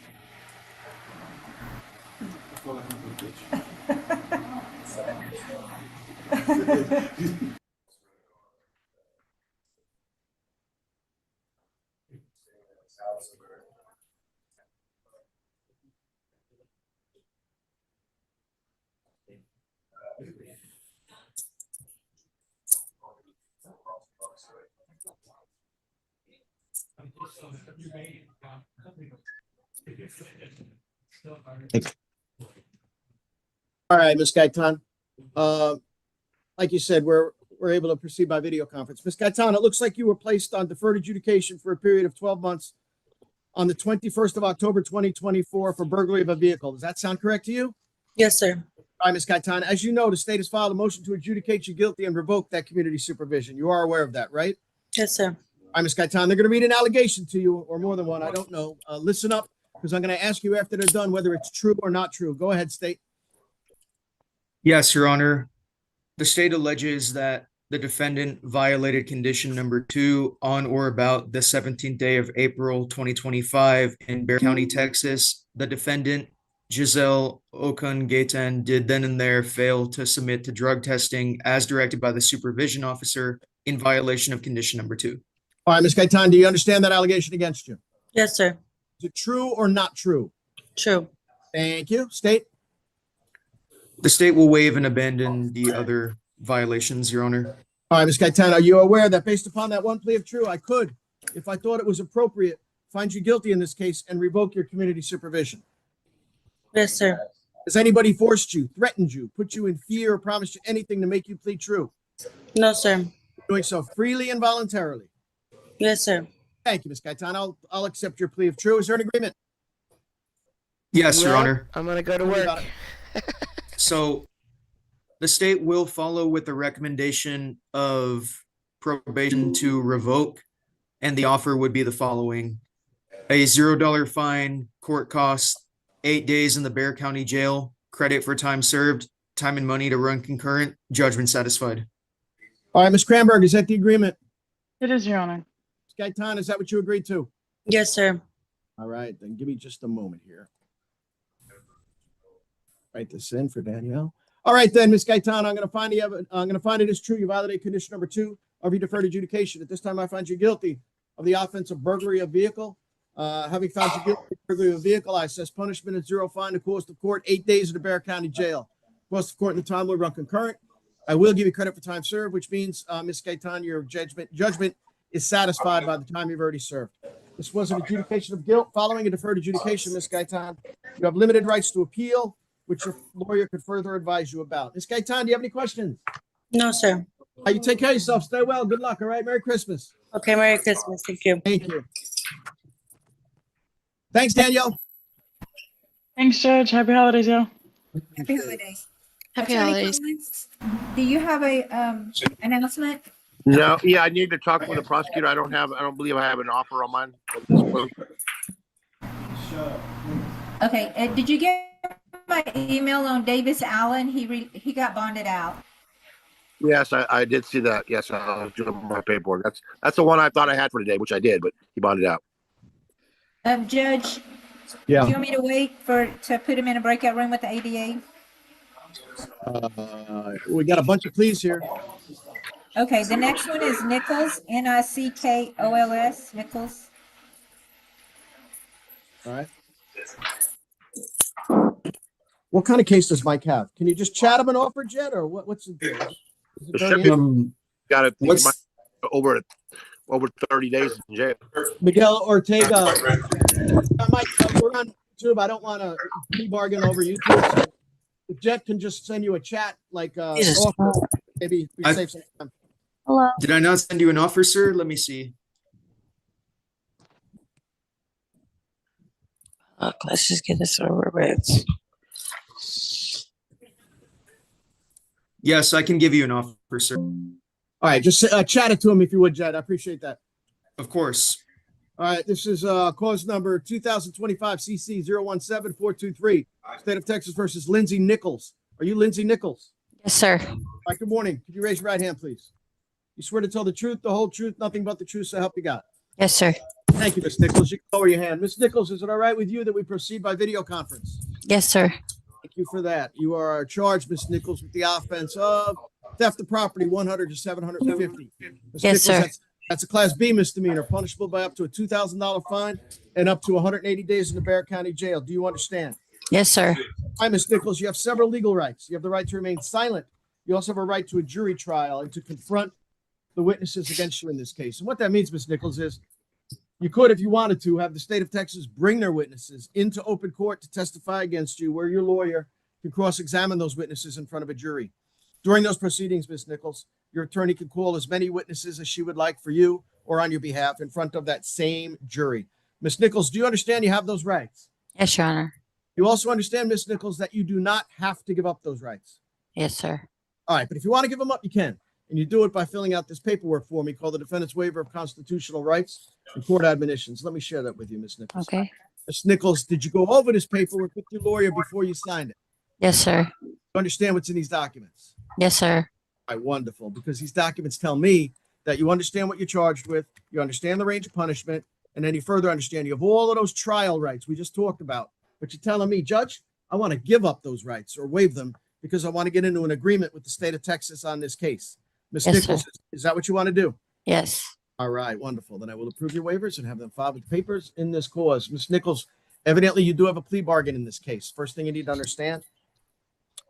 All right, Ms. Gaitan. Like you said, we're able to proceed by video conference. Ms. Gaitan, it looks like you were placed on deferred adjudication for a period of 12 months on the 21st of October, 2024 for burglary of a vehicle. Does that sound correct to you? Yes, sir. All right, Ms. Gaitan, as you know, the state has filed a motion to adjudicate you guilty and revoke that community supervision. You are aware of that, right? Yes, sir. All right, Ms. Gaitan, they're going to read an allegation to you, or more than one. I don't know. Listen up because I'm going to ask you after they're done whether it's true or not true. Go ahead, state. Yes, Your Honor. The state alleges that the defendant violated condition number 2 on or about the 17th day of April 2025 in Bexar County, Texas. The defendant, Giselle Okun-Gaytan, did then and there fail to submit to drug testing as directed by the supervision officer in violation of condition number 2. All right, Ms. Gaitan, do you understand that allegation against you? Yes, sir. Is it true or not true? True. Thank you. State. The state will waive and abandon the other violations, Your Honor. All right, Ms. Gaitan, are you aware that based upon that one plea of true, I could, if I thought it was appropriate, find you guilty in this case and revoke your community supervision? Yes, sir. Has anybody forced you, threatened you, put you in fear, or promised you anything to make you plead true? No, sir. Doing so freely and voluntarily. Yes, sir. Thank you, Ms. Gaitan. I'll accept your plea of true. Is there an agreement? Yes, Your Well, Honor. I'm gonna go to Tell me about work. it. So the state will follow with the recommendation of probation to revoke, and the offer would be the following: a $0 fine, court costs, 8 days in the Bexar County Jail, credit for time served, time and money to run concurrent, judgment satisfied. All right, Ms. Cranberg, is that the agreement? It is, Your Honor. Ms. Gaitan, is that what you agreed to? Yes, sir. All right, then give me just a moment here. Write this in for Danielle. All right, then, Ms. Gaitan, I'm going to find it is true. You violated condition number 2 of your deferred adjudication. At this time, I find you guilty of the offense of burglary of vehicle. Having found you guilty of burglary of a vehicle, I assess punishment at 0 fine, the cost of court, 8 days in the Bexar County Jail. Cost of court and the time will run concurrent. I will give you credit for time served, which means, Ms. Gaitan, your judgment is satisfied by the time you've already served. This was an adjudication of guilt. Following a deferred adjudication, Ms. Gaitan, you have limited rights to appeal, which your lawyer could further advise you about. Ms. Gaitan, do you have any questions? No, sir. You take care of yourself. Stay well. Good luck. All right. Merry Christmas. Okay, Merry Christmas. Thank you. Thank you. Thanks, Danielle. Thanks, Judge. Happy holidays, y'all. Happy holidays. Happy Attorney holidays. Collins, do you have a announcement? No, yeah, I need to talk with the prosecutor. I don't believe I have an offer on mine. Okay, did you get my email on Davis Allen? He got bonded out. Yes, I did see that. Yes, I was doing my paperwork. That's the one I thought I had for today, which I did, but he bonded out. Judge, do you want me to wait to put him in a breakout room with the ADA? We got a bunch of pleas here. Okay, the next one is Nichols, Nickols, Nichols. All right. What kind of case does Mike have? Can you just chat him an offer, Jed, or what's the deal? Is it very interesting? Got it. What's- Over 30 days in jail. Miguel Ortega. Mike, we're on YouTube. I don't want to bargain over YouTube. So if Jed can just send you a chat, like Jesus. offer, maybe we I- save some time. Hello. Did I not send you an offer, sir? Let me see. Look, let's just get this over with. Yes, I can give you an offer, sir. All right, just chat it to him if you would, Jed. I appreciate that. Of course. All right, this is cause number 2025 CC 017423, State of Texas versus Lindsay Nichols. Are you Lindsay Nichols? Yes, sir. All right, good morning. Could you raise your right hand, please? You swear to tell the truth, the whole truth, nothing but the truth, so help you God. Yes, sir. Thank you, Ms. Nichols. You can lower your hand. Ms. Nichols, is it all right with you that we proceed by video conference? Yes, sir. Thank you for that. You are charged, Ms. Nichols, with the offense of theft of property, 100 to 750. Ms. Yes, sir. That's a Class B misdemeanor, punishable by up to a $2,000 fine and up to 180 days in the Bexar County Jail. Do you understand? Yes, sir. Hi, Ms. Nichols. You have several legal rights. You have the right to remain silent. You also have a right to a jury trial and to confront the witnesses against you in this case. And what that means, Ms. Nichols, is you could, if you wanted to, have the state of Texas bring their witnesses into open court to testify against you, where your lawyer can cross-examine those witnesses in front of a jury. During those proceedings, Ms. Nichols, your attorney can call as many witnesses as she would like for you or on your behalf in front of that same jury. Ms. Nichols, do you understand you have those rights? Yes, Your Honor. You also understand, Ms. Nichols, that you do not have to give up those rights. Yes, sir. All right, but if you want to give them up, you can. And you do it by filling out this paperwork for me called the Defendant's Waiver of Constitutional Rights and Court Admonitions. Let me share that with you, Ms. Nichols. Okay. Ms. Nichols, did you go over this paperwork with your lawyer before you signed it? Yes, sir. You understand what's in these documents? Yes, sir. All right, wonderful, because these documents tell me that you understand what you're charged with, you understand the range of punishment, and then you further understand you have all of those trial rights we just talked about. But you're telling me, Judge, I want to give up those rights or waive them because I want to get into an agreement with the state of Texas on this case. Ms. Yes, Nichols, is that what you want to do? Yes. All right, wonderful. Then I will approve your waivers and have them filed with papers in this cause. Ms. Nichols, evidently you do have a plea bargain in this case. First thing you need to understand,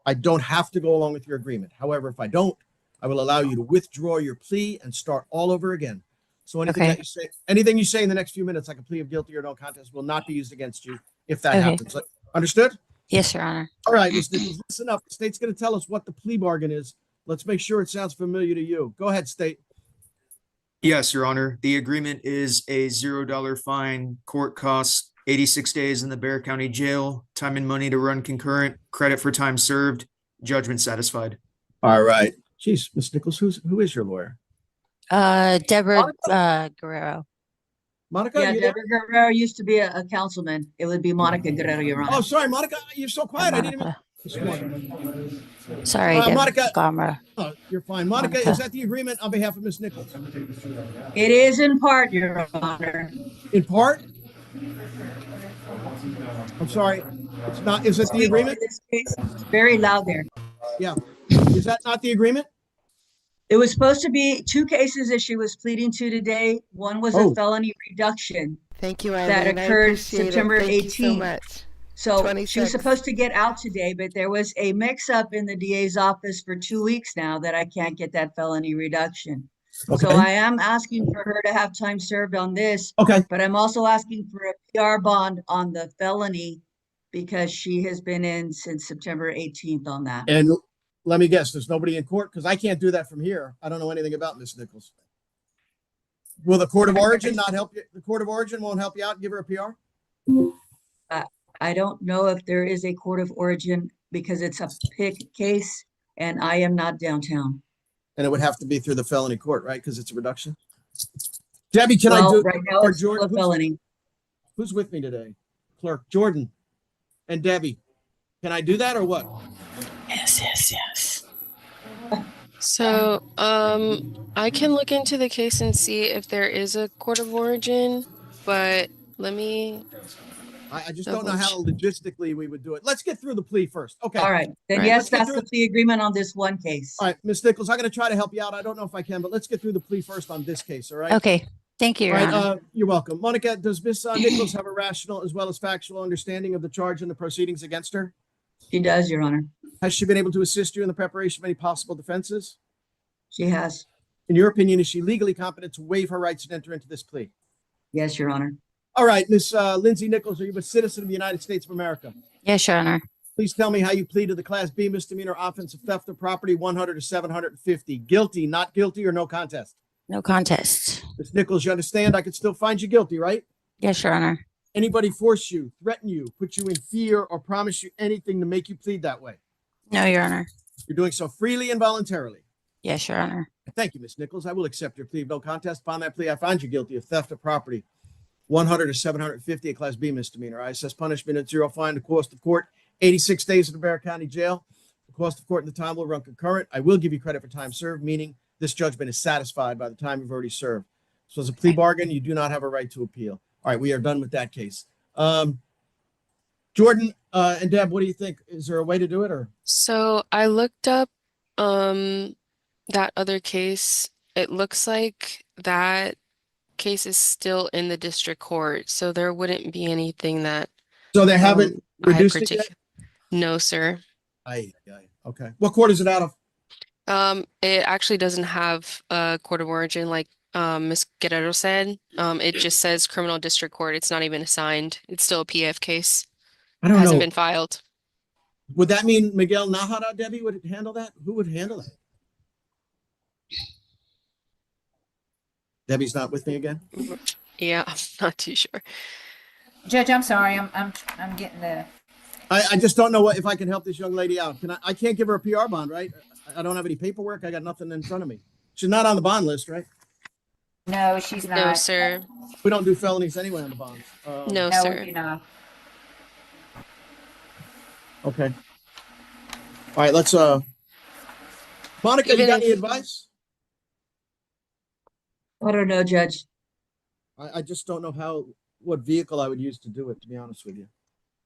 I don't have to go along with your agreement. However, if I don't, I will allow you to withdraw your plea and start all over again. So anything anything you say in the next few minutes, like a plea of guilty or no contest, will not be used against you if that happens. Understood? Yes, Your Honor. All right, Ms. Nichols, listen up. The state's going to tell us what the plea bargain is. Let's make sure it sounds familiar to you. Go ahead, state. Yes, Your Honor. The agreement is a $0 fine, court costs 86 days in the Bexar County Jail, time and money to run concurrent, credit for time served, judgment satisfied. All right. Jeez, Ms. Nichols, who is your lawyer? Deborah Guerrero. Monica? Yeah, you there? Deborah Guerrero used to be a councilman. It would be Monica Guerrero, Your Honor. Oh, sorry, Monica. You're so quiet. I didn't even. Sorry, Monica. Gamma. Oh, you're fine. Monica, is that the agreement on behalf of Ms. Nichols? It is in part, Your Honor. In part? I'm sorry. It's not. Is it the agreement? This case is very loud there. Yeah. Is that not the agreement? It was supposed to be 2 cases that she was pleading to today. One was a felony reduction Thank you, Eileen. that I occurred appreciate it. September Thank you 18th. so much. So she 26. was supposed to get out today, but there was a mix-up in the DA's office for 2 weeks now that I can't get that felony reduction. Okay. So I am asking for her to have time served on this, Okay. but I'm also asking for a PR bond on the felony because she has been in since September 18th on that. And let me guess, there's nobody in court because I can't do that from here. I don't know anything about Ms. Nichols. Will the court of origin not help you? The court of origin won't help you out and give her a PR? I don't know if there is a court of origin because it's a PIC case and I am not downtown. And it would have to be through the felony court, right? Because it's a reduction. Debbie, can Well, I do right now or it's still a felony. Who's with me today? Clerk Jordan and Debbie. Can I do that or what? Yes. So, I can look into the case and see if there is a court of origin, but let me. I just don't know how logistically we would do it. Let's get through the plea first. Okay. All right, then Right. yes, that's the plea agreement on this one case. All right, Ms. Nichols, I'm going to try to help you out. I don't know if I can, but let's get through the plea first on this case, all right? Okay. Thank you, All Your right, Honor. you're welcome. Monica, does Ms. Nichols have a rational as well as factual understanding of the charge and the proceedings against her? She does, Your Honor. Has she been able to assist you in the preparation of any possible defenses? She has. In your opinion, is she legally competent to waive her rights and enter into this plea? Yes, Your Honor. All right, Ms. Lindsay Nichols, are you a citizen of the United States of America? Yes, Your Honor. Please tell me how you plead to the Class B misdemeanor offense of theft of property, 100 to 750. Guilty, not guilty, or no contest? No contest. Ms. Nichols, you understand I could still find you guilty, right? Yes, Your Honor. Anybody force you, threaten you, put you in fear, or promise you anything to make you plead that way? No, Your Honor. You're doing so freely and voluntarily. Yes, Your Honor. Thank you, Ms. Nichols. I will accept your plea of no contest. Upon that plea, I find you guilty of theft of property, 100 to 750, a Class B misdemeanor. I assess punishment at 0 fine, the cost of court, 86 days in the Bexar County Jail. The cost of court and the time will run concurrent. I will give you credit for time served, meaning this judgment is satisfied by the time you've already served. So as a plea bargain, you do not have a right to appeal. All right, we are done with that case. Jordan and Deb, what do you think? Is there a way to do it or? So I looked up that other case. It looks like that case is still in the district court, so there wouldn't be anything that So they haven't I reduced it yet? particular. No, sir. Okay. What court is it out of? It actually doesn't have a court of origin like Ms. Guerrero said. It just says criminal district court. It's not even assigned. It's still a PF case. I It don't hasn't know. been filed. Would that mean Miguel Nahara, Debbie, would handle that? Who would handle that? Debbie's not with me again? Yeah, I'm not too sure. Judge, I'm sorry, I'm getting the, I just don't know if I can help this young lady out. I can't give her a PR bond, right? I don't have any paperwork. I got nothing in front of me. She's not on the bond list, right? No, she's No, not. sir. We don't do felonies anyway on the bonds. No, No, sir. we do not. Okay. All right, let's, Monica, you Even got any if- advice? I don't know, Judge. I just don't know what vehicle I would use to do it, to be honest with you.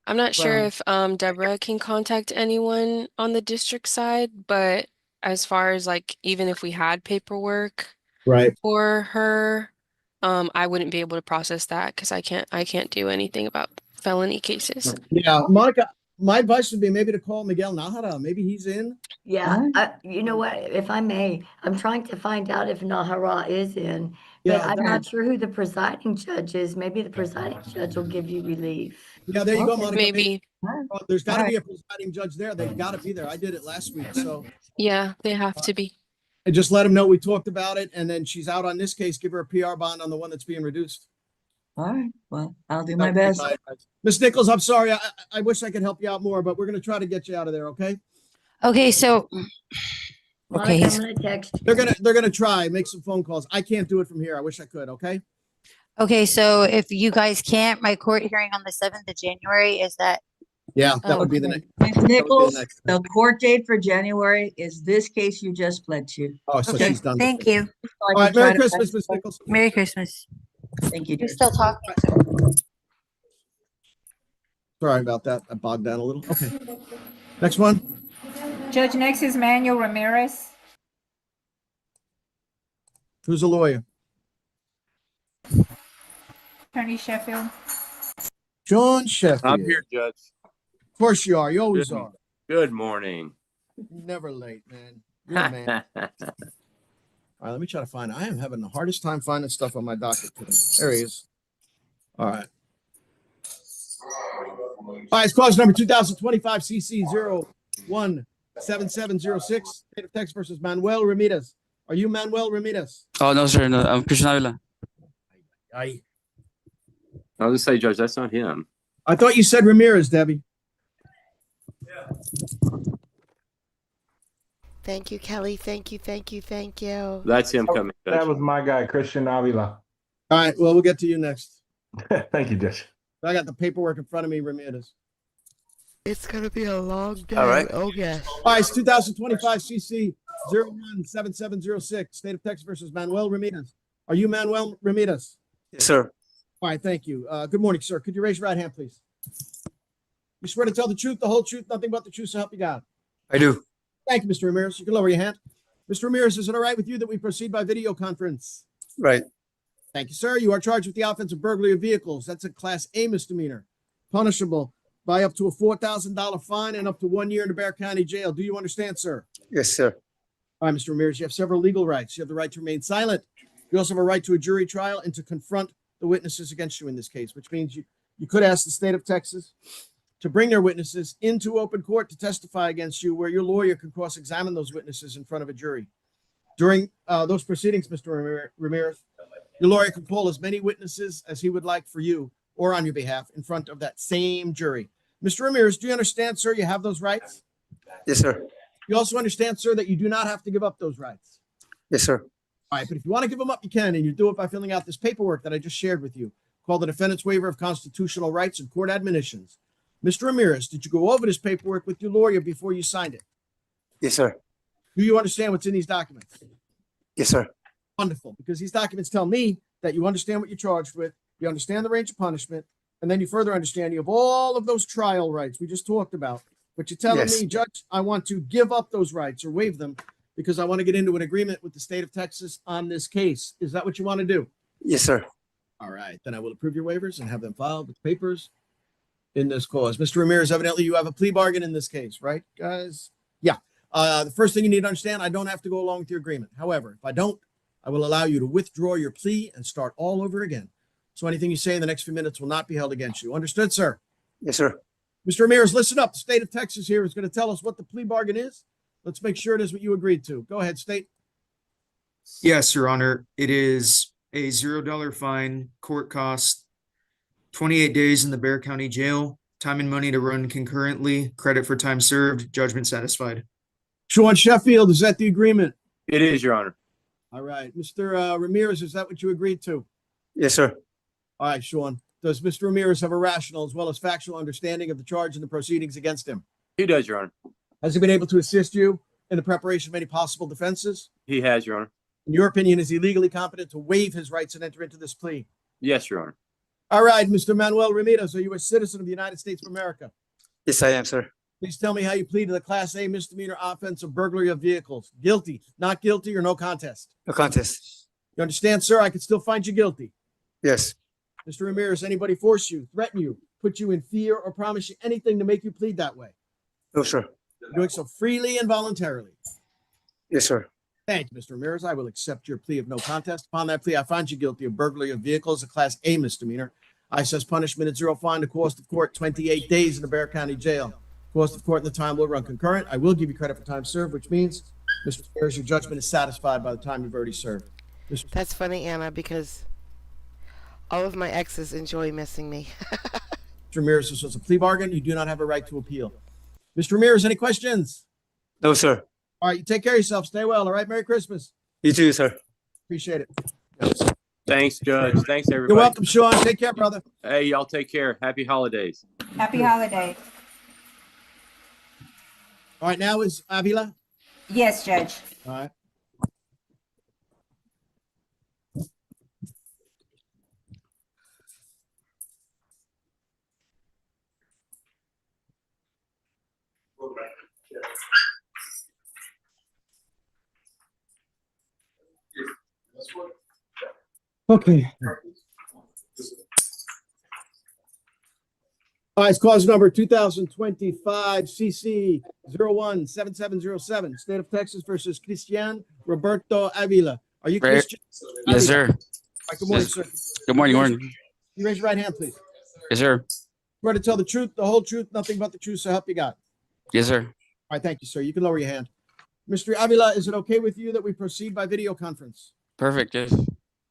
I'm not sure Well- if Deborah can contact anyone on the district side, but as far as like even if we had paperwork Right. for her, I wouldn't be able to process that because I can't do anything about felony cases. Yeah, Monica, my advice would be maybe to call Miguel Nahara. Maybe he's in. Yeah, you know what, if I may, I'm trying to find out if Nahara is in, but Yeah, I'm not sure who the presiding judge is. Maybe the presiding judge will give you relief. Yeah, there you go, Okay. Monica. Maybe. There's got to All be a presiding judge there. They've got to be there. I did it last week, so Yeah, they have to be. and just let them know we talked about it, and then she's out on this case. Give her a PR bond on the one that's being reduced. All right, well, I'll do That my would be best. advice. Miss Nichols, I'm sorry. I wish I could help you out more, but we're going to try to get you out of there. Okay? Okay, so, Monica, okay, I'm gonna text you. They're gonna try make some phone calls. I can't do it from here. I wish I could. Okay? okay, so if you guys can't, my court hearing on the 7th of January, is that, Yeah, that would be the Okay. next. Ms. Nichols, next. the court date for January is this case you just pled to. Oh, so okay, she's done. thank you. So I All can right. try Merry to Christmas, find- Miss Nichols. Merry Christmas. Thank you. You're Judge. still talking. Sorry about that. I bogged down a little. Okay. Next one. Judge, next is Manuel Ramirez. Who's a lawyer? Attorney Sheffield. John Sheffield. I'm here, Judge. Of course you are. You always Good. are. Good morning. Never late, man. You're a man. All right, let me try to find it. I am having the hardest time finding stuff on my docket today. There he is. All right. All right, it's clause number 2025 CC 017706, State of Texas versus Manuel Ramirez. Are you Manuel Ramirez? Oh, no, sir. No, I'm Christian Avila. I I'll just say, Judge, that's not him. thought you said Ramirez, Debbie. Thank you, Kelly. Thank you, thank you, thank you. That's him coming, That Judge. was my guy, Christian Avila. All right, well, we'll get to you next. Thank you, Judge. I got the paperwork in front of me, Ramirez. It's gonna be a long day. All right. Oh yes. All right, it's 2025 CC 017706, State of Texas versus Manuel Ramirez. Are you Manuel Ramirez? Yes, sir. All right, thank you. Good morning, sir. Could you raise your right hand, please? You swear to tell the truth, the whole truth, nothing but the truth, so help you God. I do. Thank you, Mr. Ramirez. You can lower your hand. Mr. Ramirez, is it all right with you that we proceed by video conference? Right. Thank you, sir. You are charged with the offense of burglary of vehicles. That's a Class A misdemeanor, punishable by up to a $4,000 fine and up to 1 year in the Bear County Jail. Do you understand, sir? Yes, sir. All right, Mr. Ramirez, you have several legal rights. You have the right to remain silent. You also have a right to a jury trial and to confront the witnesses against you in this case, which means you could ask the state of Texas to bring their witnesses into open court to testify against you, where your lawyer can cross-examine those witnesses in front of a jury. During those proceedings, Mr. Ramirez, your lawyer can call as many witnesses as he would like for you or on your behalf in front of that same jury. Mr. Ramirez, do you understand, sir, you have those rights? Yes, sir. You also understand, sir, that you do not have to give up those rights. Yes, sir. All right, but if you want to give them up, you can, and you do it by filling out this paperwork that I just shared with you, called the Defendant's Waiver of Constitutional Rights and Court Admonitions. Mr. Ramirez, did you go over this paperwork with your lawyer before you signed it? Yes, sir. Do you understand what's in these documents? Yes, sir. Wonderful, because these documents tell me that you understand what you're charged with, you understand the range of punishment, and then you further understand you have all of those trial rights we just talked about. But you're telling Yes. me, Judge, I want to give up those rights or waive them because I want to get into an agreement with the state of Texas on this case. Is that what you want to do? Yes, sir. All right, then I will approve your waivers and have them filed with papers in this cause. Mr. Ramirez, evidently you have a plea bargain in this case, right, guys? Yeah. The first thing you need to understand, I don't have to go along with your agreement. However, if I don't, I will allow you to withdraw your plea and start all over again. So anything you say in the next few minutes will not be held against you. Understood, sir? Yes, sir. Mr. Ramirez, listen up. The state of Texas here is going to tell us what the plea bargain is. Let's make sure it is what you agreed to. Go ahead, state. Yes, Your Honor. It is a $0 fine, court cost, 28 days in the Bear County Jail, time and money to run concurrently, credit for time served, judgment satisfied. Sean Sheffield, is that the agreement? It is, Your Honor. All right, Mr. Ramirez, is that what you agreed to? Yes, sir. All right, Sean. Does Mr. Ramirez have a rational as well as factual understanding of the charge and the proceedings against him? He does, Your Honor. Has he been able to assist you in the preparation of any possible defenses? He has, Your Honor. In your opinion, is he legally competent to waive his rights and enter into this plea? Yes, Your Honor. All right, Mr. Manuel Ramirez, are you a citizen of the United States of America? Yes, I am, sir. Please tell me how you plead to the Class A misdemeanor offense of burglary of vehicles. Guilty, not guilty, or no contest? No contest. You understand, sir? I could still find you guilty. Yes. Mr. Ramirez, anybody force you, threaten you, put you in fear, or promise you anything to make you plead that way? No, sir. You're doing so freely and voluntarily. Yes, sir. Thank you, Mr. Ramirez. I will accept your plea of no contest. Upon that plea, I find you guilty of burglary of vehicles, a Class A misdemeanor. I says punishment at zero fine, the cost of court 28 days in the Bexar County Jail. Cost of court and the time will run concurrent. I will give you credit for time served, which means, Mr. Ramirez, your judgment is satisfied by the time you've already served. That's funny, Anna, because all of my exes enjoy missing me. Mr. Ramirez, this was a plea bargain. You do not have a right to appeal. Mr. Ramirez, any questions? No, sir. All right, you take care of yourself. Stay well. All right, Merry Christmas. You too, sir. Appreciate it. Thanks, Judge. Thanks, everybody. You're welcome, Sean. Take care, brother. Hey, y'all take care. Happy holidays. Happy holiday. All right, now is Avila. Yes, Judge. All right. Okay. All right, it's cause number 2025 CC 017707, State of Texas versus Cristian Roberto Avila. Are you Right. Christian? Yes, sir. All right, good morning, Yes. sir. Good morning, morning. You raise your right hand, please. Yes, sir. Swear to tell the truth, the whole truth, nothing but the truth, so help you God. Yes, sir. All right, thank you, sir. You can lower your hand. Mr. Avila, is it okay with you that we proceed by video conference? Perfect. Yes.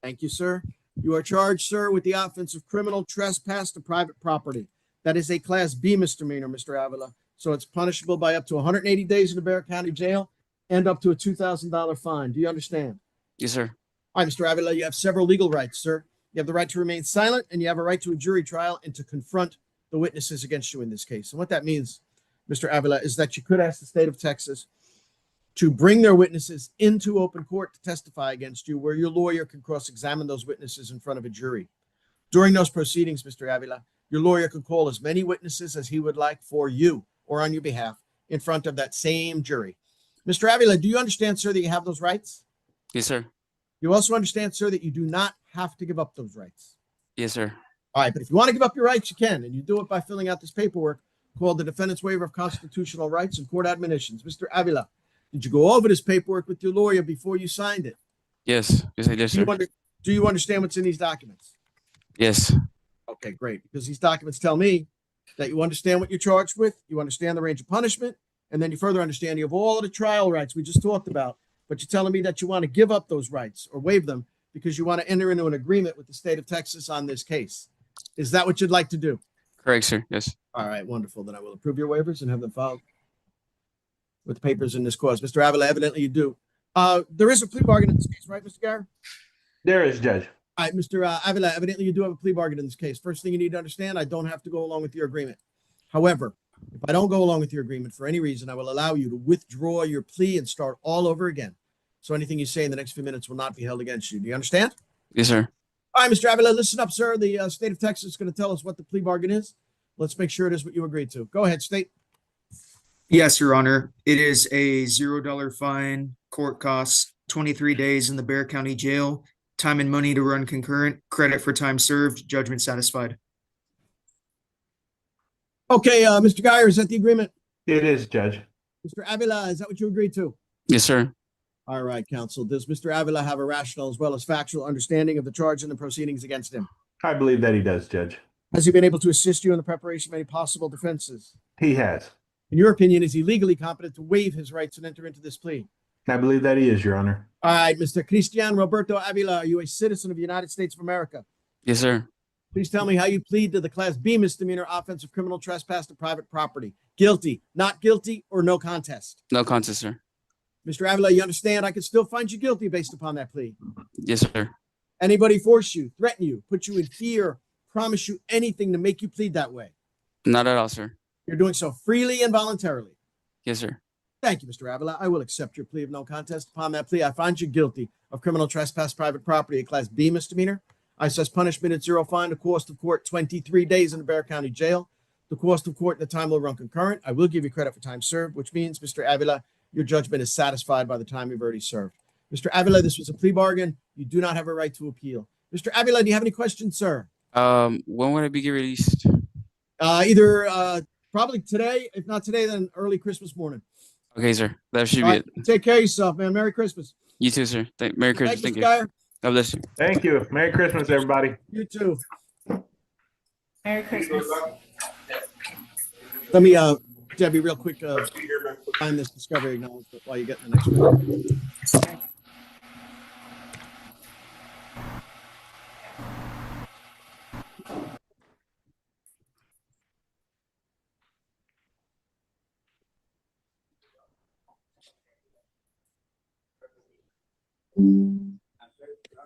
Thank you, sir. You are charged, sir, with the offense of criminal trespass to private property. That is a Class B misdemeanor, Mr. Avila. So it's punishable by up to 180 days in the Bexar County Jail and up to a $2,000 fine. Do you understand? Yes, sir. All right, Mr. Avila, you have several legal rights, sir. You have the right to remain silent, and you have a right to a jury trial and to confront the witnesses against you in this case. And what that means, Mr. Avila, is that you could ask the state of Texas to bring their witnesses into open court to testify against you, where your lawyer can cross-examine those witnesses in front of a jury. During those proceedings, Mr. Avila, your lawyer can call as many witnesses as he would like for you or on your behalf in front of that same jury. Mr. Avila, do you understand, sir, that you have those rights? Yes, sir. You also understand, sir, that you do not have to give up those rights. Yes, sir. All right, but if you want to give up your rights, you can, and you do it by filling out this paperwork called the Defendant's Waiver of Constitutional Rights and Court Admonitions. Mr. Avila, did you go over this paperwork with your lawyer before you signed it? Yes. Yes, I did, sir. Do you understand what's in these documents? Yes. Okay, great, because these documents tell me that you understand what you're charged with, you understand the range of punishment, and then you further understand you have all of the trial rights we just talked about, but you're telling me that you want to give up those rights or waive them because you want to enter into an agreement with the state of Texas on this case. Is that what you'd like to do? Correct, sir. Yes. All right, wonderful. Then I will approve your waivers and have them filed with the papers in this cause. Mr. Avila, evidently you do. There is a plea bargain in this case, right, Mr. Garrett? There is, Judge. All right, Mr. Avila, evidently you do have a plea bargain in this case. First thing you need to understand, I don't have to go along with your agreement. However, if I don't go along with your agreement for any reason, I will allow you to withdraw your plea and start all over again. So anything you say in the next few minutes will not be held against you. Do you understand? Yes, sir. All right, Mr. Avila, listen up, sir. The state of Texas is going to tell us what the plea bargain is. Let's make sure it is what you agreed to. Go ahead, state. Yes, Your Honor. It is a $0 fine, court costs 23 days in the Bexar County Jail, time and money to run concurrent, credit for time served, judgment satisfied. Okay, Mr. Geyer, is that the agreement? It is, Judge. Mr. Avila, is that what you agreed to? Yes, sir. All right, counsel. Does Mr. Avila have a rational as well as factual understanding of the charge and the proceedings against him? I believe that he does, Judge. Has he been able to assist you in the preparation of any possible defenses? He has. In your opinion, is he legally competent to waive his rights and enter into this plea? I believe that he is, Your Honor. All right, Mr. Cristian Roberto Avila, are you a citizen of the United States of America? Yes, sir. Please tell me how you plead to the Class B misdemeanor offense of criminal trespass to private property. Guilty, not guilty, or no contest? No contest, sir. Mr. Avila, you understand I can still find you guilty based upon that plea? Yes, sir. Anybody force you, threaten you, put you in fear, promise you anything to make you plead that way? Not at all, sir. You're doing so freely and voluntarily. Yes, sir. Thank you, Mr. Avila. I will accept your plea of no contest. Upon that plea, I find you guilty of criminal trespass, private property, a Class B misdemeanor. I assess punishment at 0 fine, the cost of court 23 days in the Bexar County Jail. The cost of court and the time will run concurrent. I will give you credit for time served, which means, Mr. Avila, your judgment is satisfied by the time you've already served. Mr. Avila, this was a plea bargain. You do not have a right to appeal. Mr. Avila, do you have any questions, sir? When would I be released? Either probably today. If not today, then early Christmas morning. Okay, sir. That should All be right, it. take care of yourself, man. Merry Christmas. You too, sir. Merry Christmas. Thank Thank you, you. Skyler. God bless you. Thank you. Merry Christmas, everybody. You too. Merry Christmas. Let me, Debbie, real quick, find this discovery acknowledgement while you get the next one.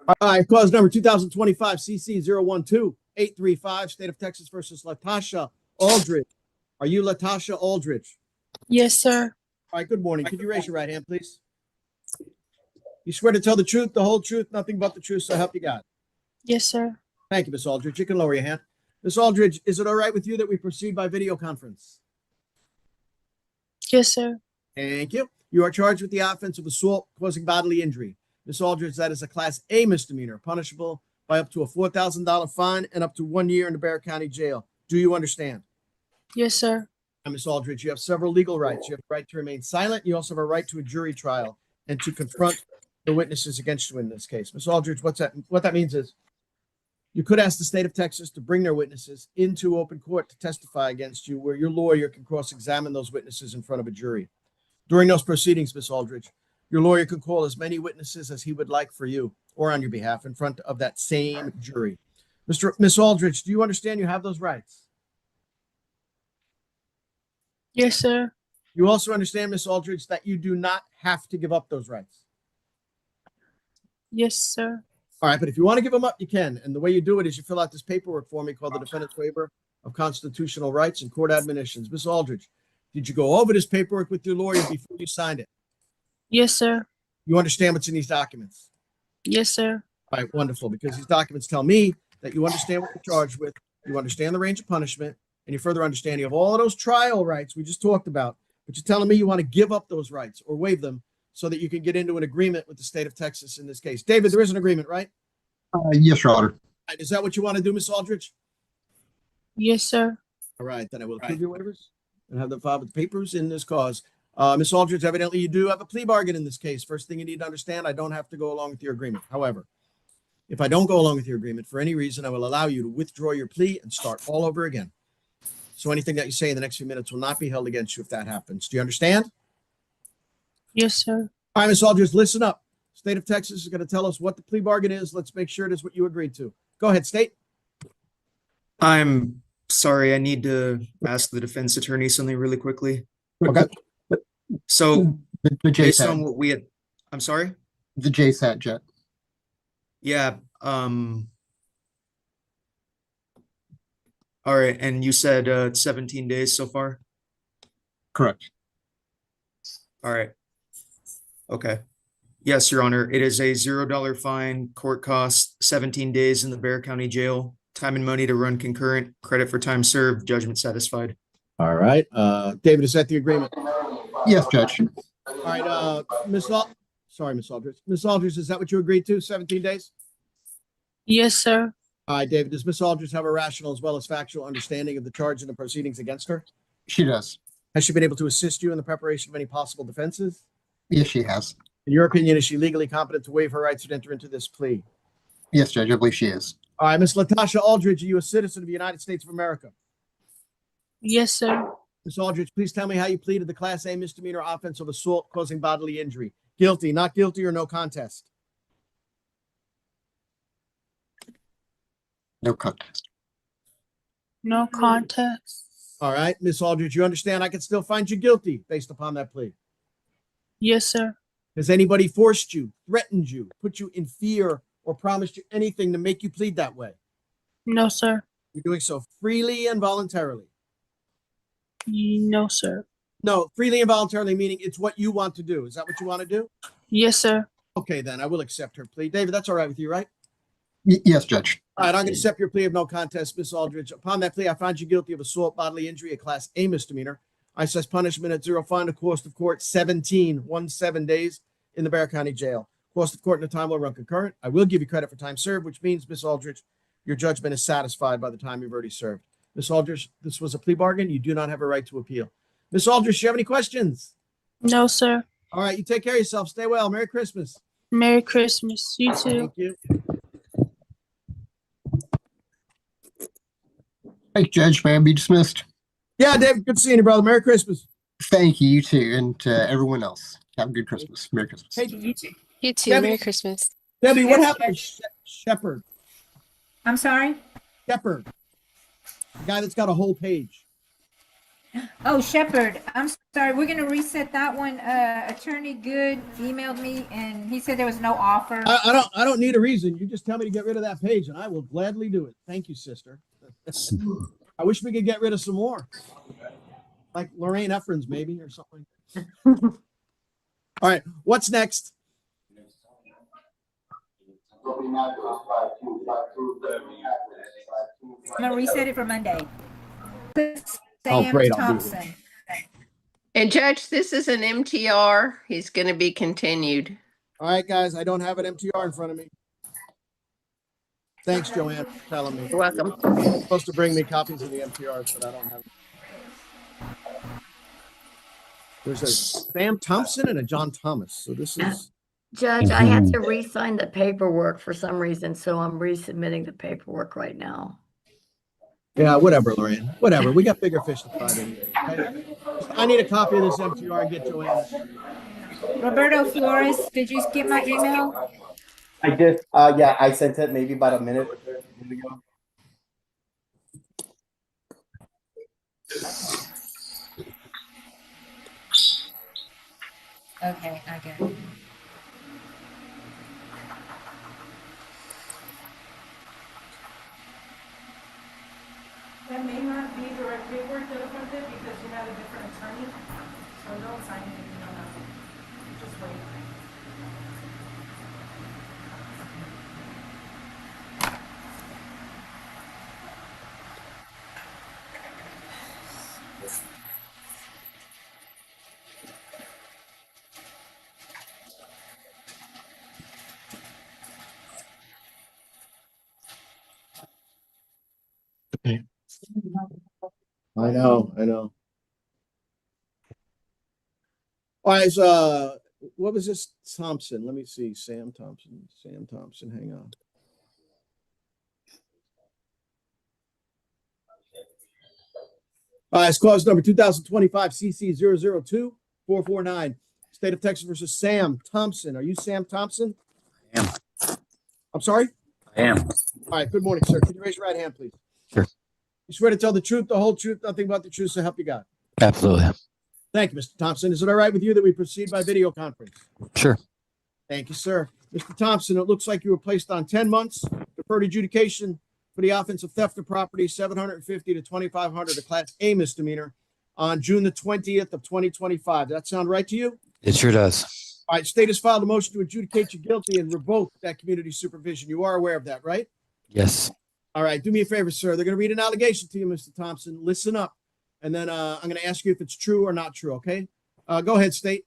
All right, cause number 2025 CC 012-835, State of Texas versus Latasha Aldridge. Are you Latasha Aldridge? Yes, sir. All right, good morning. Could you raise your right hand, please? You swear to tell the truth, the whole truth, nothing but the truth, so help you God. Yes, sir. Thank you, Miss Aldridge. You can lower your hand. Miss Aldridge, is it all right with you that we proceed by video conference? Yes, sir. Thank you. You are charged with the offense of assault causing bodily injury. Miss Aldridge, that is a Class A misdemeanor, punishable by up to a $4,000 fine and up to 1 year in the Bexar County Jail. Do you understand? Yes, sir. Now, Miss Aldridge, you have several legal rights. You have the right to remain silent. You also have a right to a jury trial and to confront the witnesses against you in this case. Miss Aldridge, what that means is you could ask the state of Texas to bring their witnesses into open court to testify against you, where your lawyer can cross-examine those witnesses in front of a jury. During those proceedings, Miss Aldridge, your lawyer can call as many witnesses as he would like for you or on your behalf in front of that same jury. Miss Aldridge, do you understand you have those rights? Yes, sir. You also understand, Miss Aldridge, that you do not have to give up those rights. Yes, sir. All right, but if you want to give them up, you can. And the way you do it is you fill out this paperwork for me called the Defendant's Waiver of Constitutional Rights and Court Admonitions. Miss Aldridge, did you go over this paperwork with your lawyer before you signed it? Yes, sir. You understand what's in these documents? Yes, sir. All right, wonderful, because these documents tell me that you understand what you're charged with, you understand the range of punishment, and you further understanding of all of those trial rights we just talked about. But you're telling me you want to give up those rights or waive them so that you can get into an agreement with the state of Texas in this case. David, there is an agreement, right? Yes, Your Honor. Is that what you want to do, Miss Aldridge? Yes, sir. All right, then I will approve your waivers and have them filed with papers in this cause. Miss Aldridge, evidently you do have a plea bargain in this case. First thing you need to understand, I don't have to go along with your agreement. However, if I don't go along with your agreement for any reason, I will allow you to withdraw your plea and start all over again. So anything that you say in the next few minutes will not be held against you if that happens. Do you understand? Yes, sir. All right, Miss Aldridge, listen up. State of Texas is going to tell us what the plea bargain is. Let's make sure it is what you agreed to. Go ahead, State. I'm sorry, I need to ask the defense attorney something really quickly. Okay. So The based on JSAT, what we had, I'm sorry? the JSAT jet. Yeah, all right, and you said 17 days so far? Correct. All right. Okay. Yes, Your Honor, it is a $0 fine, court costs 17 days in the Bexar County Jail, time and money to run concurrent, credit for time served, judgment satisfied. All right. David, is that the agreement? Yes, Judge. All right. Miss Aldridge. Miss Aldridge, is that what you agreed to? 17 days? Yes, sir. All right, David, does Miss Aldridge have a rational as well as factual understanding of the charge and the proceedings against her? She does. Has she been able to assist you in the preparation of any possible defenses? Yes, she has. In your opinion, is she legally competent to waive her rights to enter into this plea? Yes, Judge, I believe she is. All right, Miss Latasha Aldridge, are you a citizen of the United States of America? Yes, sir. Miss Aldridge, please tell me how you pleaded the Class A misdemeanor offense of assault causing bodily injury. Guilty, not guilty, or no contest? No contest. No contest. All right, Miss Aldridge, you understand I can still find you guilty based upon that plea? Yes, sir. Has anybody forced you, threatened you, put you in fear, or promised you anything to make you plead that way? No, sir. You're doing so freely and voluntarily. No, sir. No, freely and voluntarily meaning it's what you want to do. Is that what you want to do? Yes, sir. Okay, then I will accept her plea. David, that's all right with you, right? Yes, Judge. All right, I'm going to accept your plea of no contest, Miss Aldridge. Upon that plea, I find you guilty of assault, bodily injury, a class A misdemeanor. I assess punishment at 0 fine, a cost of court 17 days in the Bear County Jail. Cost of court and the time will run concurrent. I will give you credit for time served, which means, Miss Aldridge, your judgment is satisfied by the time you've already served. Miss Aldridge, this was a plea bargain. You do not have a right to appeal. Miss Aldridge, do you have any questions? No, sir. All right, you take care of yourself. Stay well. Merry Christmas. Merry Christmas. You too. Thank you. Thank you, Judge. May I be dismissed? Yeah, David, good seeing you, brother. Merry Christmas. Thank you, you too, and to everyone else. Have a good Christmas. Merry Christmas. Hey, You too. Debbie- Merry Christmas. Debbie, what happened to Shepard? I'm sorry? Shepard. The guy that's got a whole page. Oh, Shepard, I'm sorry. We're going to reset that one. Attorney Good emailed me and he said there was no offer. I don't need a reason. You just tell me to get rid of that page and I will gladly do it. Thank you, sister. I wish we could get rid of some more. Like Lorraine Efrons maybe or something. All right, what's next? I'm going to reset it for Monday. Oh, Sam great, I'll do it. Thompson. And Judge, this is an MTR. He's going to be continued. All right, guys, I don't have an MTR in front of me. Thanks, Joanne, for telling me. You're welcome. You're supposed to bring me copies of the MTRs, but I don't have them. There's a Sam Thompson and a John Thomas. So this is Judge, I had to re-sign the paperwork for some reason, so I'm resubmitting the paperwork right now. yeah, whatever, Lorraine. Whatever. We got bigger fish to fry anyway. I need a copy of this MTR and get Joanne. Roberto Flores, did you get my email? I did. Yeah, I sent it maybe about a minute ago. Okay, I get it. That may not be direct paperwork that affected because you had a different attorney. So don't sign it if you don't have it. Just wait. I know. All right, so what was this Thompson? Let me see. Sam Thompson. Hang on. All right, it's clause number 2025 CC 002-449. State of Texas versus Sam Thompson. Are you Sam Thompson? I am. I'm sorry? I am. All right, good morning, sir. Can you raise your right hand, please? Sure. You swear to tell the truth, the whole truth, nothing but the truth, so help you God. Absolutely. Thank you, Mr. Thompson. Is it all right with you that we proceed by video conference? Sure. Thank you, sir. Mr. Thompson, it looks like you were placed on 10 months deferred adjudication for the offense of theft of property, 750 to 2,500, a class A misdemeanor on June the 20th of 2025. Does that sound right to you? It sure does. All right, state has filed a motion to adjudicate you guilty and revoke that community supervision. You are aware of that, right? Yes. All right, do me a favor, sir. They're going to read an allegation to you, Mr. Thompson. Listen up. And then I'm going to ask you if it's true or not true, okay? Go ahead, state.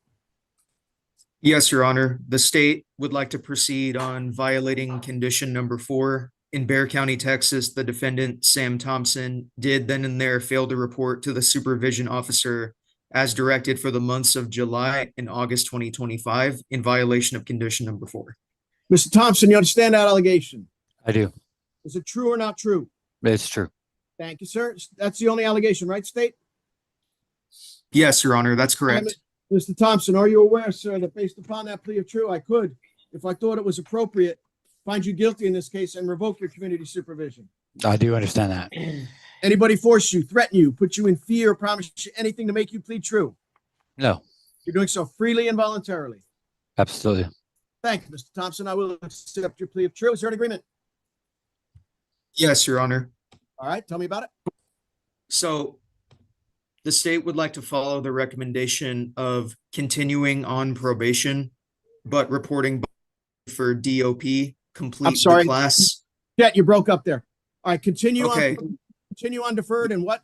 Yes, Your Honor. The state would like to proceed on violating condition number 4. In Bear County, Texas, the defendant, Sam Thompson, did then and there fail to report to the supervision officer as directed for the months of July and August 2025 in violation of condition number 4. Mr. Thompson, you understand that allegation? I do. Is it true or not true? It's true. Thank you, sir. That's the only allegation, right, state? Yes, Your Honor, that's correct. Mr. Thompson, are you aware, sir, that based upon that plea of true, I could, if I thought it was appropriate, find you guilty in this case and revoke your community supervision? I do understand that. Anybody force you, threaten you, put you in fear, promise you anything to make you plead true? No. You're doing so freely and voluntarily. Absolutely. Thank you, Mr. Thompson. I will accept your plea of true. Is there an agreement? Yes, Your Honor. All right, tell me about it. So the state would like to follow the recommendation of continuing on probation, but reporting for DOP, complete the sorry. class. Yeah, you broke up there. All right, continue Okay. continue on deferred and what?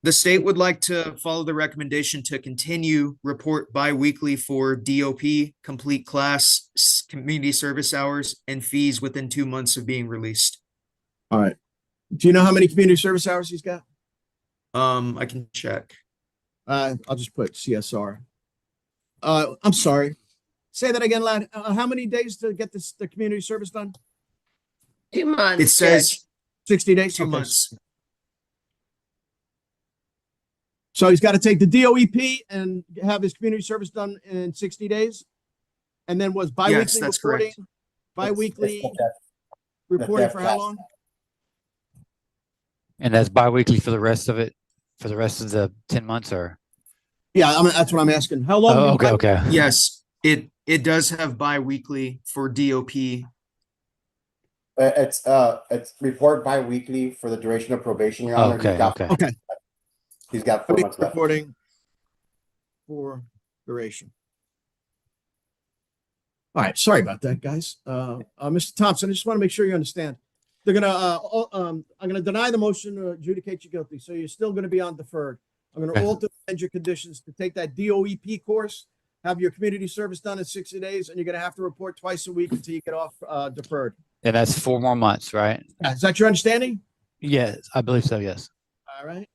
The state would like to follow the recommendation to continue report bi-weekly for DOP, complete class, community service hours, and fees within 2 months of being released. All right. Do you know how many community service hours he's got? I can check. I'll just put CSR. I'm sorry. Say that again, lad. How many days to get the community service done? 2 months. It says 60 days. 2 Okay. months. So he's got to take the DOEP and have his community service done in 60 days. And then was biweekly Yes, that's reporting. correct. Biweekly That's reporting the for how class. long? And that's bi-weekly for the rest of it, for the rest of the 10 months or? Yeah, that's what I'm asking. How long? Oh, do you- okay. Yes, it does have bi-weekly for DOP. It's report bi-weekly for the duration of probation, Your Honor. Okay, okay. Okay. He's got 4 months left. Reporting for duration. All right, sorry about that, guys. Mr. Thompson, I just want to make sure you understand. They're I'm gonna deny the motion to adjudicate you guilty, so you're still gonna be on deferred. I'm gonna Okay. alter your conditions to take that DOEP course, have your community service done in 60 days, and you're gonna have to report twice a week until you get off deferred. And that's 4 more months, right? Is that your understanding? Yes, I believe so, yes. All right.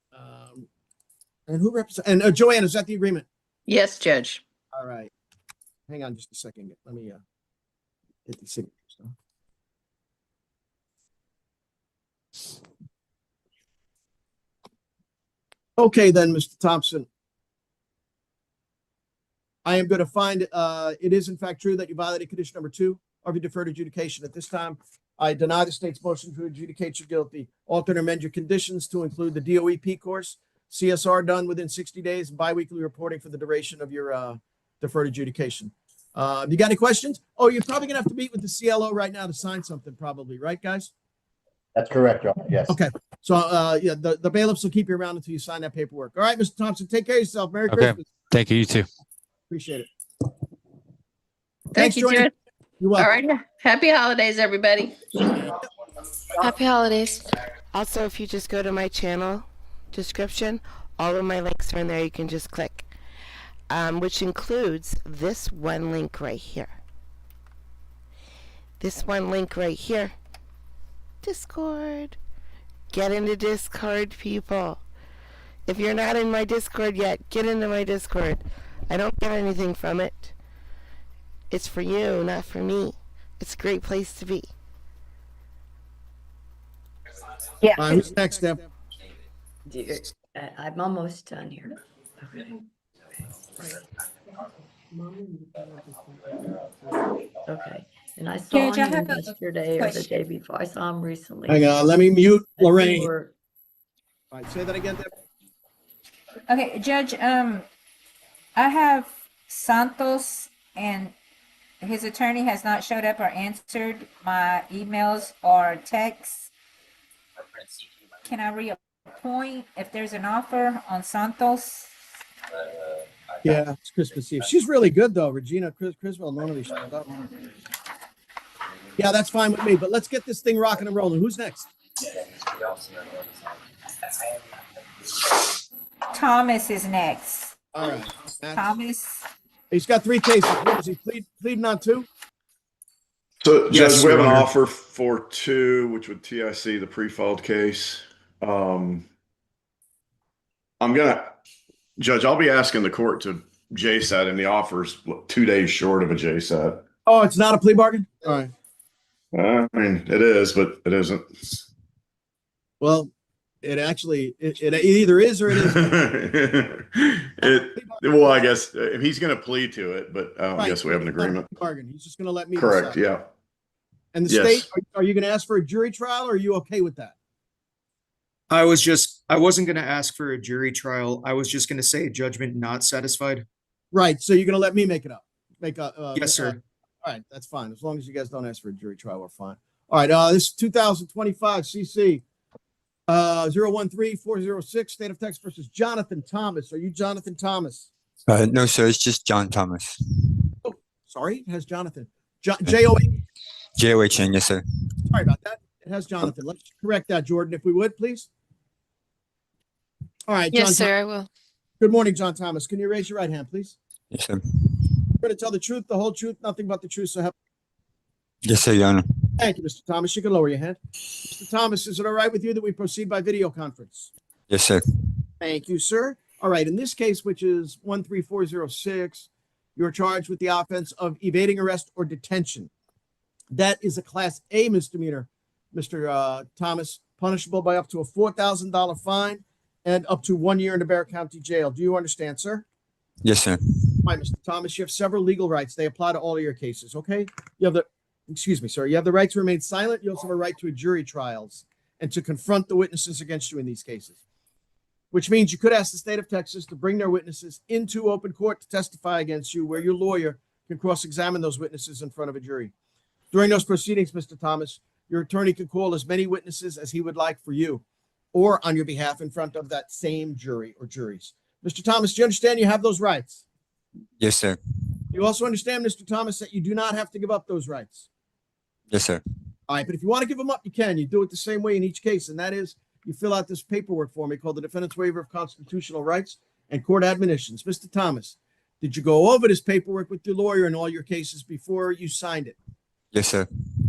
And who represents? And Joanne, is that the agreement? Yes, Judge. All right. Hang on just a second. Let me hit the signatures. Okay, then, Mr. Thompson. I am going to find it is in fact true that you violated condition number 2 of your deferred adjudication. At this time, I deny the state's motion to adjudicate you guilty. Alter and amend your conditions to include the DOEP course, CSR done within 60 days, and biweekly reporting for the duration of your deferred adjudication. You got any questions? Oh, you're probably gonna have to meet with the CLO right now to sign something, probably, right, guys? That's correct, Your Honor. Yes. Okay. So, yeah, the bailiffs will keep you around until you sign that paperwork. All right, Mr. Thompson, take care of yourself. Merry Okay. Christmas. Thank you, you too. Appreciate it. Thank you, Joanne. Judge. You're All welcome. right. Happy holidays, everybody. Happy holidays. Also, if you just go to my channel description, all of my links are in there. You can just click, which includes this one link right here. This one link right here. Discord. Get into Discord, people. If you're not in my Discord yet, get into my Discord. I don't get anything from it. It's for you, not for me. It's a great place to be. Yeah. All right, who's next, Deb? I'm almost done here. Okay. Okay, and I saw Judge, I him have a yesterday or the question. day before. I saw him recently. Hang on, let me mute Lorraine. All Or- right, say that again, Deb. Okay, Judge, I have Santos and his attorney has not showed up or answered my emails or texts. Can I reappoint if there's an offer on Santos? Yeah, it's Christmas Eve. She's really good though, Regina Criswell. Normally shows up. Yeah, that's fine with me. But let's get this thing rocking and rolling. Who's next? Thomas is next. All right. Thomas. He's got 3 cases. What is he pleading on 2? So, Yes, Judge, we have Your an Honor. offer for 2, which would TIC the pre-filed case. Judge, I'll be asking the court to JSAT, and the offer's 2 days short of a JSAT. Oh, it's not a plea bargain? All right. I mean, it is, but it isn't. Well, it actually, it either is or it isn't. Well, I guess if he's going to plead to it, but I don't Right. guess we have an It's not a agreement. plea bargain. He's just going to let me Correct, decide. yeah. And the Yes. state, are you going to ask for a jury trial or are you okay with that? I wasn't going to ask for a jury trial. I was just going to say judgment not satisfied. Right. So you're going to let me make make a. Yes, sir. All right, that's fine. As long as you guys don't ask for a jury trial, we're fine. All right, this is 2025 CC 013406, State of Texas versus Jonathan Thomas. Are you Jonathan Thomas? No, sir. It's just John Thomas. Oh, sorry, it has Jonathan. J-O-H. J-O-H-N. Yes, sir. Sorry about that. It has Jonathan. Let's correct that, Jordan, if we would, please. All right. Yes, John sir, I will. Good morning, John Thomas. Can you raise your right hand, please? Yes, sir. You're going to tell the truth, the whole truth, nothing but the truth. So help. Yes, sir, Your Honor. Thank you, Mr. Thomas. You can lower your hand. Mr. Thomas, is it all right with you that we proceed by video conference? Yes, sir. Thank you, sir. All right. In this case, which is 13406, you're charged with the offense of evading arrest or detention. That is a Class A misdemeanor, Mr. Thomas, punishable by up to a $4,000 fine and up to 1 year in the Bear County Jail. Do you understand, sir? Yes, sir. All right, Mr. Thomas, you have several legal rights. They apply to all of your cases, okay? You have the, excuse me, sir. You have the right to remain silent. You also have a right to a jury trials and to confront the witnesses against you in these cases, which means you could ask the state of Texas to bring their witnesses into open court to testify against you, where your lawyer can cross-examine those witnesses in front of a jury. During those proceedings, Mr. Thomas, your attorney can call as many witnesses as he would like for you or on your behalf in front of that same jury or juries. Mr. Thomas, do you understand you have those rights? Yes, sir. You also understand, Mr. Thomas, that you do not have to give up those rights. Yes, sir. All right, but if you want to give them up, you can. You do it the same way in each case, and that is you fill out this paperwork for me called the Defendant's Waiver of Constitutional Rights and Court Admonitions. Mr. Thomas, did you go over this paperwork with your lawyer in all your cases before you signed it? Yes, sir.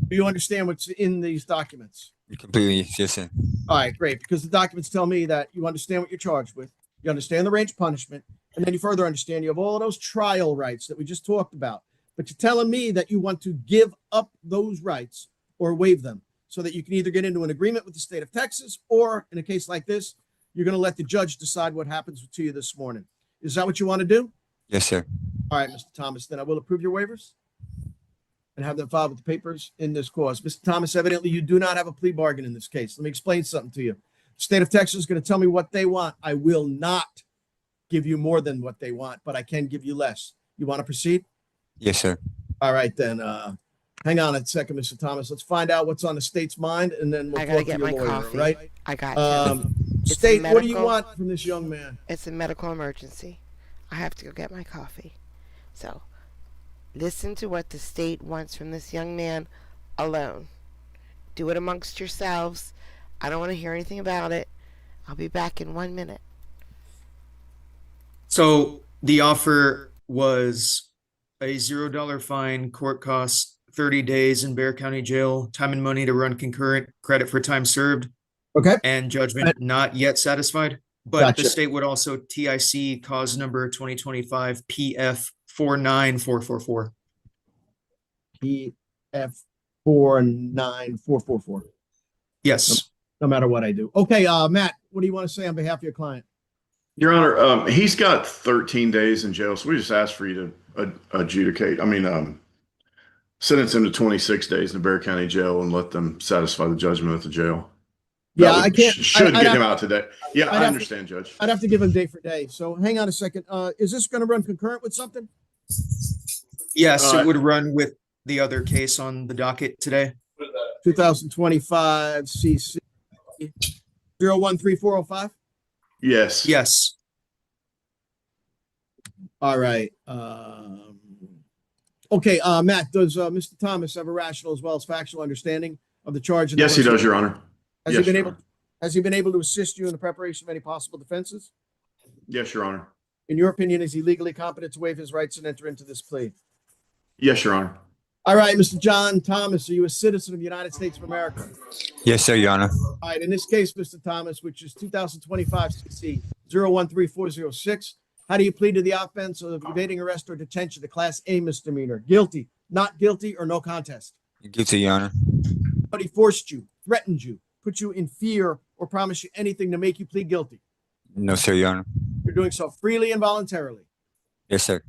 Do you understand what's in these documents? Completely. Yes, sir. All right, great, because the documents tell me that you understand what you're charged with, you understand the range of punishment, and then you further understand you have all those trial rights that we just talked about. But you're telling me that you want to give up those rights or waive them so that you can either get into an agreement with the state of Texas or, in a case like this, you're going to let the judge decide what happens to you this morning. Is that what you want to do? Yes, sir. All right, Mr. Thomas, then I will approve your waivers and have them filed with the papers in this cause. Mr. Thomas, evidently you do not have a plea bargain in this case. Let me explain something to you. The state of Texas is going to tell me what they want. I will not give you more than what they want, but I can give you less. You want to proceed? Yes, sir. All right, then. Hang on a second, Mr. Thomas. Let's find out what's on the state's mind, and then we'll I gotta talk to get your my lawyer, coffee. right? I got you. State, what do you want from this young man? It's a medical emergency. I have to go get my coffee. So, listen to what the state wants from this young man alone. Do it amongst yourselves. I don't want to hear anything about it. I'll be back in 1 minute. So the offer was a $0 fine, court costs 30 days in Bear County Jail, time and money to run concurrent, credit for time served. Okay. And judgment not yet satisfied. But Gotcha. the state would also TIC cause number 2025 PF 49444. PF 49444. Yes. No matter what I do. Okay, Matt, what do you want to say on behalf of your client? Your Honor, he's got 13 days in jail, so we just asked for you to adjudicate. Sentence him to 26 days in the Bear County Jail and let them satisfy the judgment at the jail. Yeah, That I can't. Should I'd get have- him out today. Yeah, I'd I have understand, Judge. I'd have to give him day for day. So hang on a second. Is this going to run concurrent with something? Yes, it would run with the other case on the docket today. 2025 CC 013405. Yes. Yes. All right. Okay, Matt, does Mr. Thomas have a rational as well as factual understanding of the charge? Yes, he does, Your Honor. Has Yes, he been Your able? Honor. Has he been able to assist you in the preparation of any possible defenses? Yes, Your Honor. In your opinion, is he legally competent to waive his rights and enter into this plea? Yes, Your Honor. All right, Mr. John Thomas, are you a citizen of the United States of America? Yes, sir, Your Honor. All right, in this case, Mr. Thomas, which is 2025 CC 013406, how do you plead to the offense of evading arrest or detention, the Class A misdemeanor? Guilty, not guilty, or no contest? Guilty, Your Honor. Somebody forced you, threatened you, put you in fear, or promised you anything to make you plead guilty? No, sir, Your Honor. You're doing so freely and voluntarily. Yes, sir.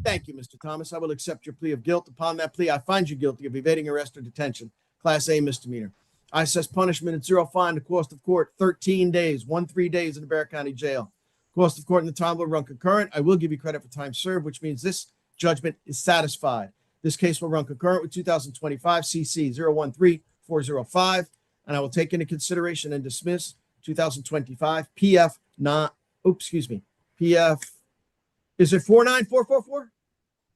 Thank you, Mr. Thomas. I will accept your plea of guilt. Upon that plea, I find you guilty of evading arrest or detention, Class A misdemeanor. I assess punishment at zero fine, the cost of court 13 days, 3 days in the Bear County Jail. Cost of court and the time will run concurrent. I will give you credit for time served, which means this judgment is satisfied. This case will run concurrent with 2025 CC 013405, and I will take into consideration and dismiss 2025 PF PF, is it 49444?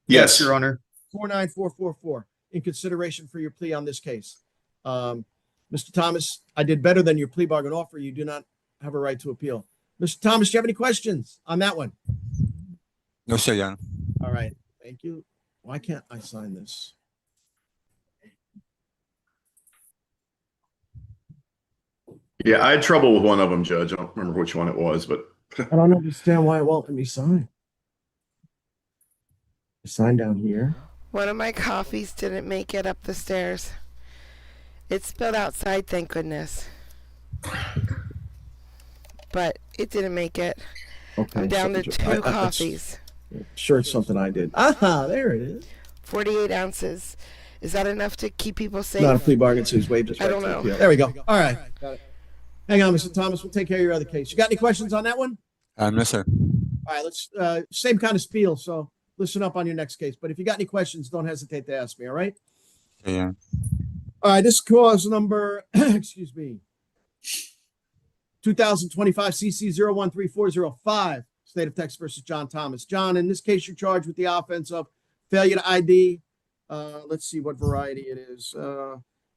Yes. Your Honor. 49444 in consideration for your plea on this case. Mr. Thomas, I did better than your plea bargain offer. You do not have a right to appeal. Mr. Thomas, do you have any questions on that one? No, sir, Your Honor. All right. Thank you. Why can't I sign this? Yeah, I had trouble with one of them, Judge. I don't remember which one it was, but I don't understand why it won't let me sign. Sign down here. One of my coffees didn't make it up the stairs. It spilled outside, thank goodness. But it didn't make it. Okay, I'm down to so- two coffees. Sure, it's something I did. Aha, there it is. 48 ounces. Is that enough to keep people safe? Not a plea bargain, so he's waived his I right don't to know. appeal. There we go. All right. Got it. Hang on, Mr. Thomas. We'll take care of your other case. You got any questions on that one? No, sir. All right, let's same kind of spiel. So listen up on your next case. But if you got any questions, don't hesitate to ask me. All right. Yeah. All right. This cause number, excuse me, 2025 CC 013405, State of Texas versus John Thomas. John, in this case, you're charged with the offense of failure to ID. Let's see what variety it is.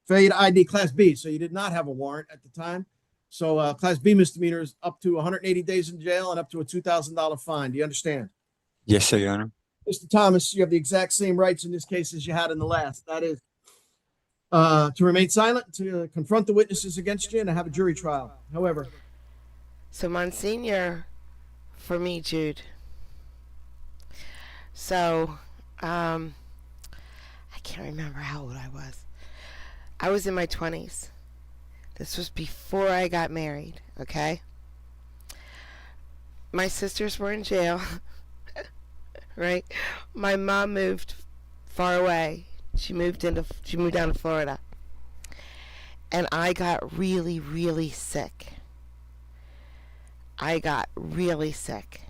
Failure to ID Class B. So you did not have a warrant at the time. So Class B misdemeanors up to 180 days in jail and up to a $2,000 fine. Do you understand? Yes, sir, Your Honor. Mr. Thomas, you have the exact same rights in this case as you had in the last. That is to remain silent, to confront the witnesses against you, and to have a jury trial. However, So Monsignor, for me, Jude. So, I can't remember how old I was. I was in my 20s. This was before I got married, okay? My sisters were in jail, right? My mom moved far away. She moved down to Florida. And I got really, really sick. I got really sick.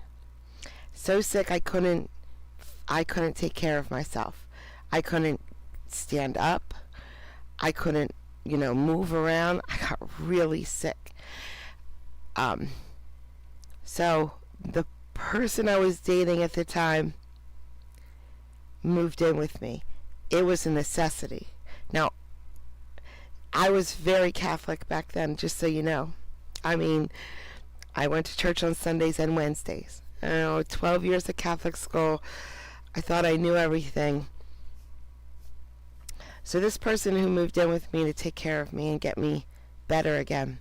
So sick I couldn't take care of myself. I couldn't stand up. I couldn't, move around. I got really sick. So the person I was dating at the time moved in with me. It was a necessity. Now, I was very Catholic back then, just so you know. I mean, I went to church on Sundays and Wednesdays. 12 years of Catholic school. I thought I knew everything. So this person who moved in with me to take care of me and get me better again,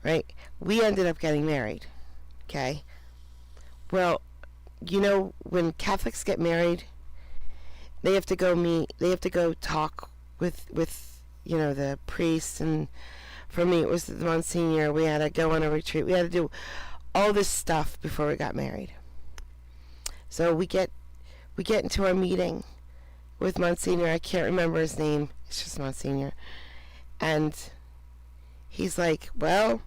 right? We ended up getting married, okay? Well, when Catholics get married, they have to go talk with the priest, and for me it was the Monsignor. We had to go on a retreat. We had to do all this stuff before we got married. So we get into our meeting with Monsignor. I can't remember his name. It's just Monsignor. And he's like, well,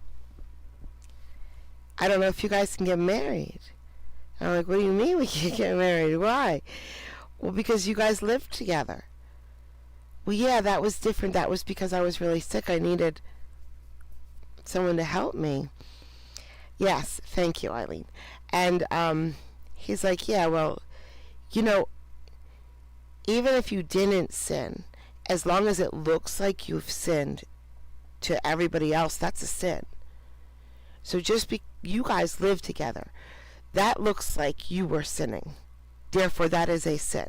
I don't know if you guys can get married. And I'm like, what do you mean we can't get married? Why? Well, because you guys lived together. Well, yeah, that was different. That was because I was really sick. I needed someone to help me. Yes, thank you, Eileen. And he's like, yeah, well, even if you didn't sin, as long as it looks like you've sinned to everybody else, that's a sin. So you guys live together. That looks like you were sinning. Therefore, that is a sin.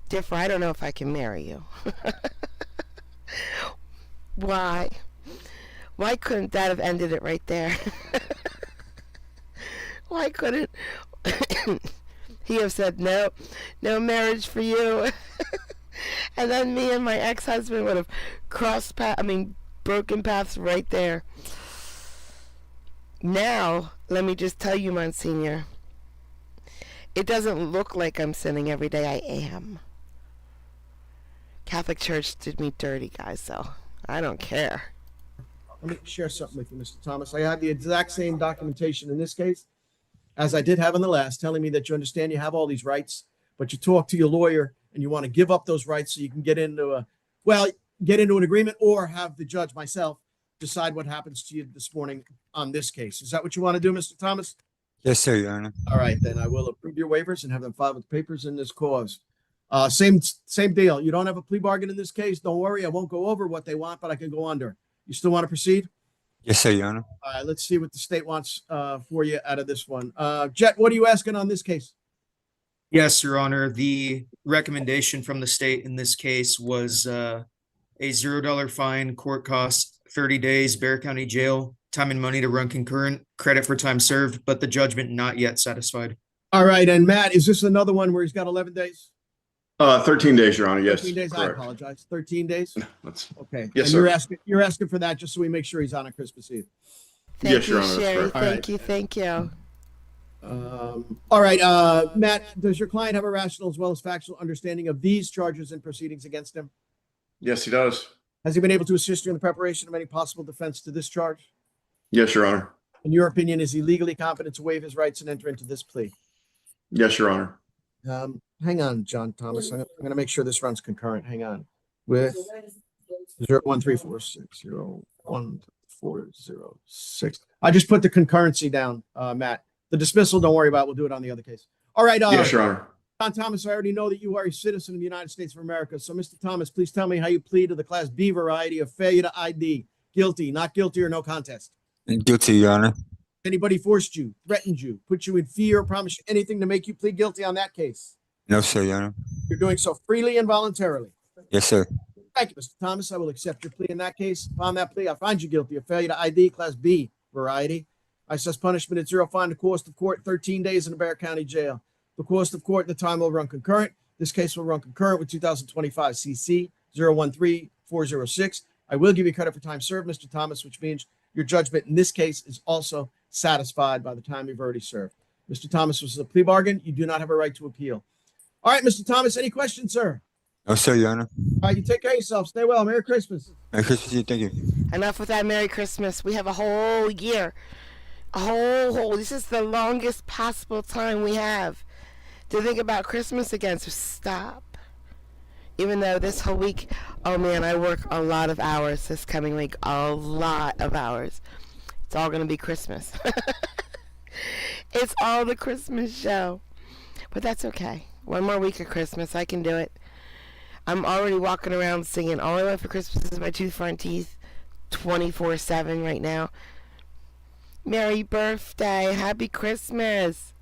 Therefore, I don't know if I can marry you. Why? Why couldn't that have ended it right there? Why couldn't he have said, no marriage for you? And then me and my ex-husband would have broken paths right there. Now, let me just tell you, Monsignor, it doesn't look like I'm sinning every day. I am. Catholic Church did me dirty, guys, so I don't care. let me share something with you, Mr. Thomas. I have the exact same documentation in this case as I did have in the last, telling me that you understand you have all these rights. but you talk to your lawyer and you want to give up those rights so you can get into an agreement or have the judge, myself, decide what happens to you this morning on this case. Is that what you want to do, Mr. Thomas? Yes, sir, Your Honor. All right, then I will approve your waivers and have them filed with papers in this cause. Same deal. You don't have a plea bargain in this case. Don't worry. I won't go over what they want, but I can go under. You still want to proceed? Yes, sir, Your Honor. All right, let's see what the state wants for you out of this one. Jet, what are you asking on this case? Yes, Your Honor. The recommendation from the state in this case was a $0 fine, court costs, 30 days, Bexar County Jail, time and money to run concurrent, credit for time served, but the judgment not yet satisfied. All right, and Matt, is this another one where he's got 11 days? 13 days, Your Honor. Yes. 13 days. Correct. I apologize. 13 days. That's Okay. Yes, and sir. You're asking for that just so we make sure he's on Christmas Eve. Thank Yes, you, Your Honor, that's Sherry. correct. All Thank right. you. Thank you. All right, Matt, does your client have a rational as well as factual understanding of these charges and proceedings against him? Yes, he does. Has he been able to assist you in the preparation of any possible defense to this charge? Yes, Your Honor. In your opinion, is he legally competent to waive his rights and enter into this plea? Yes, Your Honor. Hang on, John Thomas. I'm going to make sure this runs concurrent. Hang on. With 01346011406. I just put the concurrency down, Matt. The dismissal, don't worry about. We'll do it on the other case. All right. Yes, Your Honor. John Thomas, I already know that you are a citizen of the United States of America. So, Mr. Thomas, please tell me how you plead to the Class B variety of failure to ID. Guilty, not guilty, or no contest. Guilty, Your Honor. Anybody forced you, threatened you, put you in fear, promised you anything to make you plead guilty on that case? No, sir, Your Honor. You're doing so freely and voluntarily. Yes, sir. Thank you, Mr. Thomas. I will accept your plea in that case. Upon that plea, I find you guilty of failure to ID, Class B variety. I assess punishment at zero, fine, the cost of court, 13 days in the Bexar County Jail. The cost of court and the time will run concurrent. This case will run concurrent with 2025 CC 013406. I will give you credit for time served, Mr. Thomas, which means your judgment in this case is also satisfied by the time you've already served. Mr. Thomas, this is a plea bargain. You do not have a right to appeal. All right, Mr. Thomas, any questions, sir? No, sir, Your Honor. All right, you take care of yourself. Stay well. Merry Christmas. Merry Christmas to you. Thank you. Enough with that Merry Christmas. We have a whole year. This is the longest possible time we have to think about Christmas again. So stop. Even though this whole week, oh man, I work a lot of hours this coming week. A lot of hours. It's all going to be Christmas. It's all the Christmas show. But that's okay. One more week of Christmas. I can do it. I'm already walking around singing All I Want for Christmas Is My Two Front Teeth 24/7 right now. Merry birthday. Happy Christmas.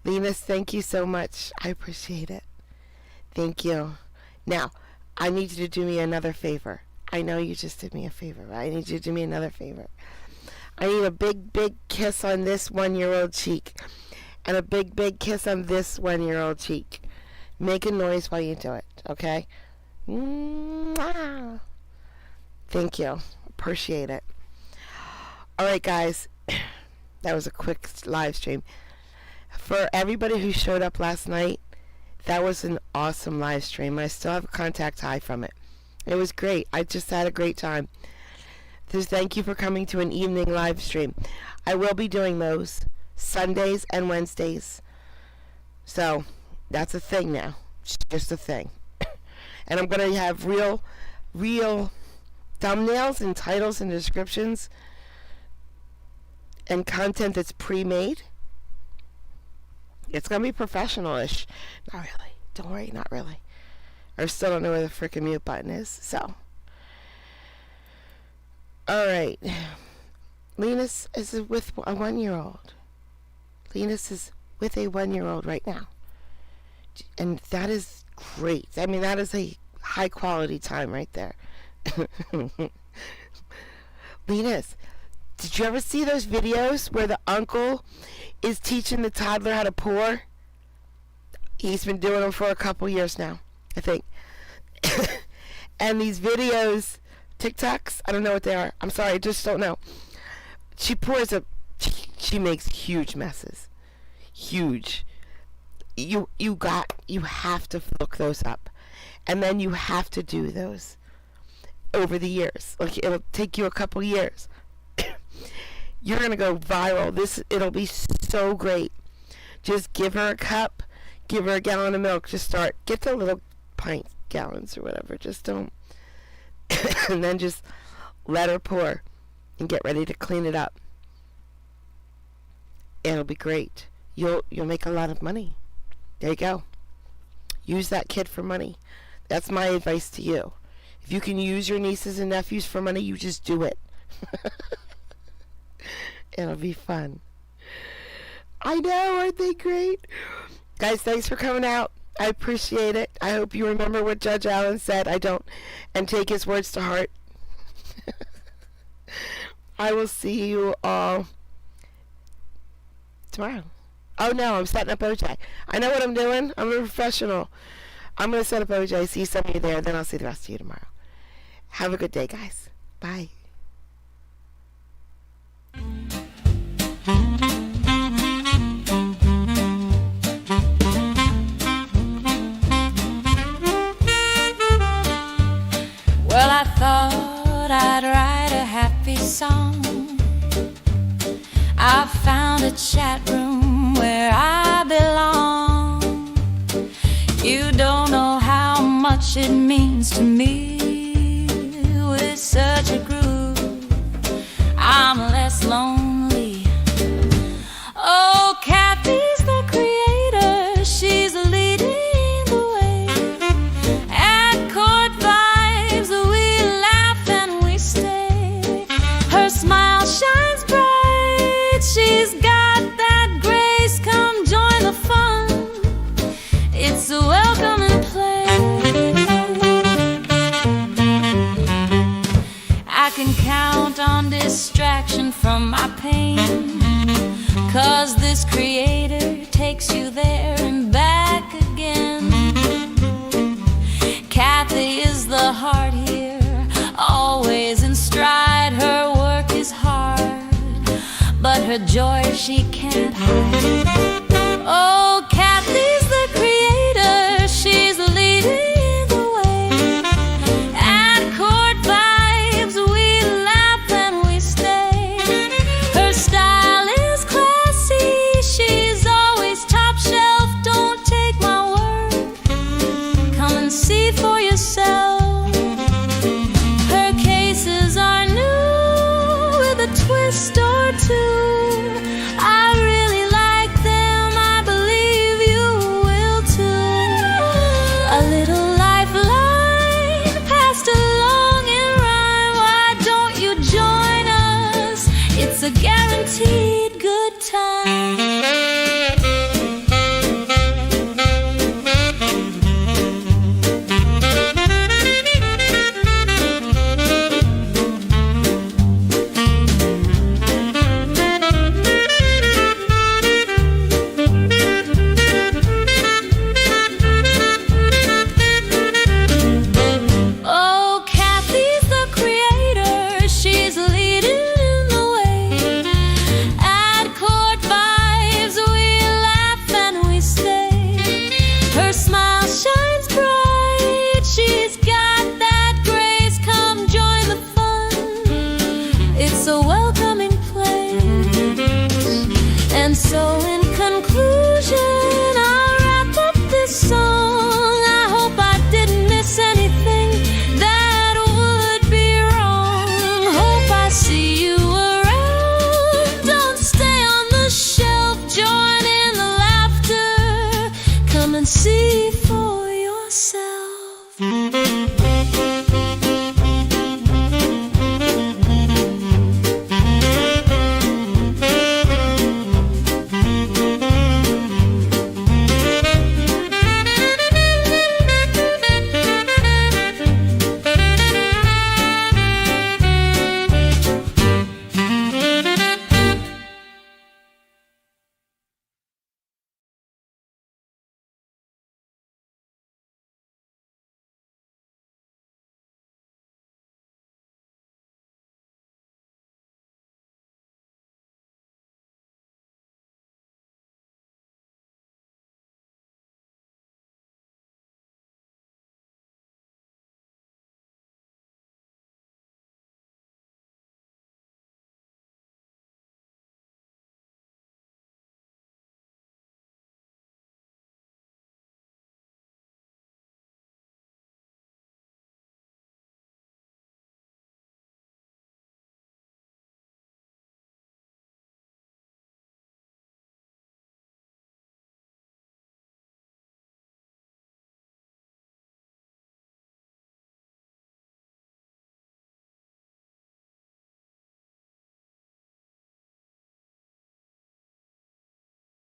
Venus, thank you so much. I appreciate it. Thank you. Now, I need you to do me another favor. I know you just did me a favor, but I need you to do me another favor. I need a big, big kiss on this 1-year-old cheek. And a big, big kiss on this 1-year-old cheek. Make a noise while you do it, okay? Mwah. Thank you. Appreciate it. All right, guys. That was a quick live stream. For everybody who showed up last night, that was an awesome live stream. I still have a contact high from it. It was great. I just had a great time. So thank you for coming to an evening live stream. I will be doing those Sundays and Wednesdays. So that's a thing now. It's just a thing. And I'm going to have real thumbnails and titles and descriptions and content that's pre-made. It's going to be professional-ish. Not really. Don't worry, not really. I still don't know where the freaking mute button is, so. Alright. Linus is with a 1-year-old. Linus is with a 1-year-old right now. And that is great. I mean, that is a high-quality time right there. Linus, did you ever see those videos where the uncle is teaching the toddler how to pour? He's been doing them for a couple years now, I think. And these videos, TikToks, I don't know what they are. I'm sorry, I just don't know. She she makes huge messes. Huge. You have to look those up. And then you have to do those over the years. Like, it'll take you a couple years. You're gonna go viral. It'll be so great. Just give her a cup, give her a gallon of milk. Just get the little pint gallons or whatever. Just don't. And then just let her pour and get ready to clean it up. It'll be great. You'll make a lot of money. There you go. Use that kid for money. That's my advice to you. If you can use your nieces and nephews for money, you just do it. It'll be fun. I know, aren't they great? Guys, thanks for coming out. I appreciate it. I hope you remember what Judge Allen said. I don't, and take his words to heart. I will see you all tomorrow. Oh no, I'm setting up OJ. I know what I'm doing. I'm a professional. I'm going to set up OJ, see some of you there, then I'll see the rest of you tomorrow. Have a good day, guys. Bye. Well, I thought I'd write a happy song. I found a chat room where I belong. You don't know how much it means to me. With such a groove, I'm less lonely. Oh, Kathy's the creator, she's leading the way. At Court Vibes, we laugh and we stay. Her smile shines bright, she's got that grace. Come join the fun, it's a welcoming place. I can count on distraction from my pain, 'cause this creator takes you there and back again. Kathy is the heart here, always in stride. Her work is hard, but her joy she can't hide. Oh, Kathy's the creator, she's leading the way. At Court Vibes, we laugh and we stay. Her style is classy, she's always top shelf. Don't take my word, come and see for yourself. Her cases are new with a twist or two. I really like them, I believe you will too. A little lifeline passed along in rhyme. Why don't you join us? It's a guaranteed good time. Oh, Kathy's the creator, she's leading the way. At Court Vibes, we laugh and we stay. Her smile shines bright, she's got that grace. Come join the fun, it's a welcoming place. And so in conclusion, I'll wrap up this song. I hope I didn't miss anything that would be wrong. Hope I see you around. Don't stay on the shelf, join in the laughter. Come and see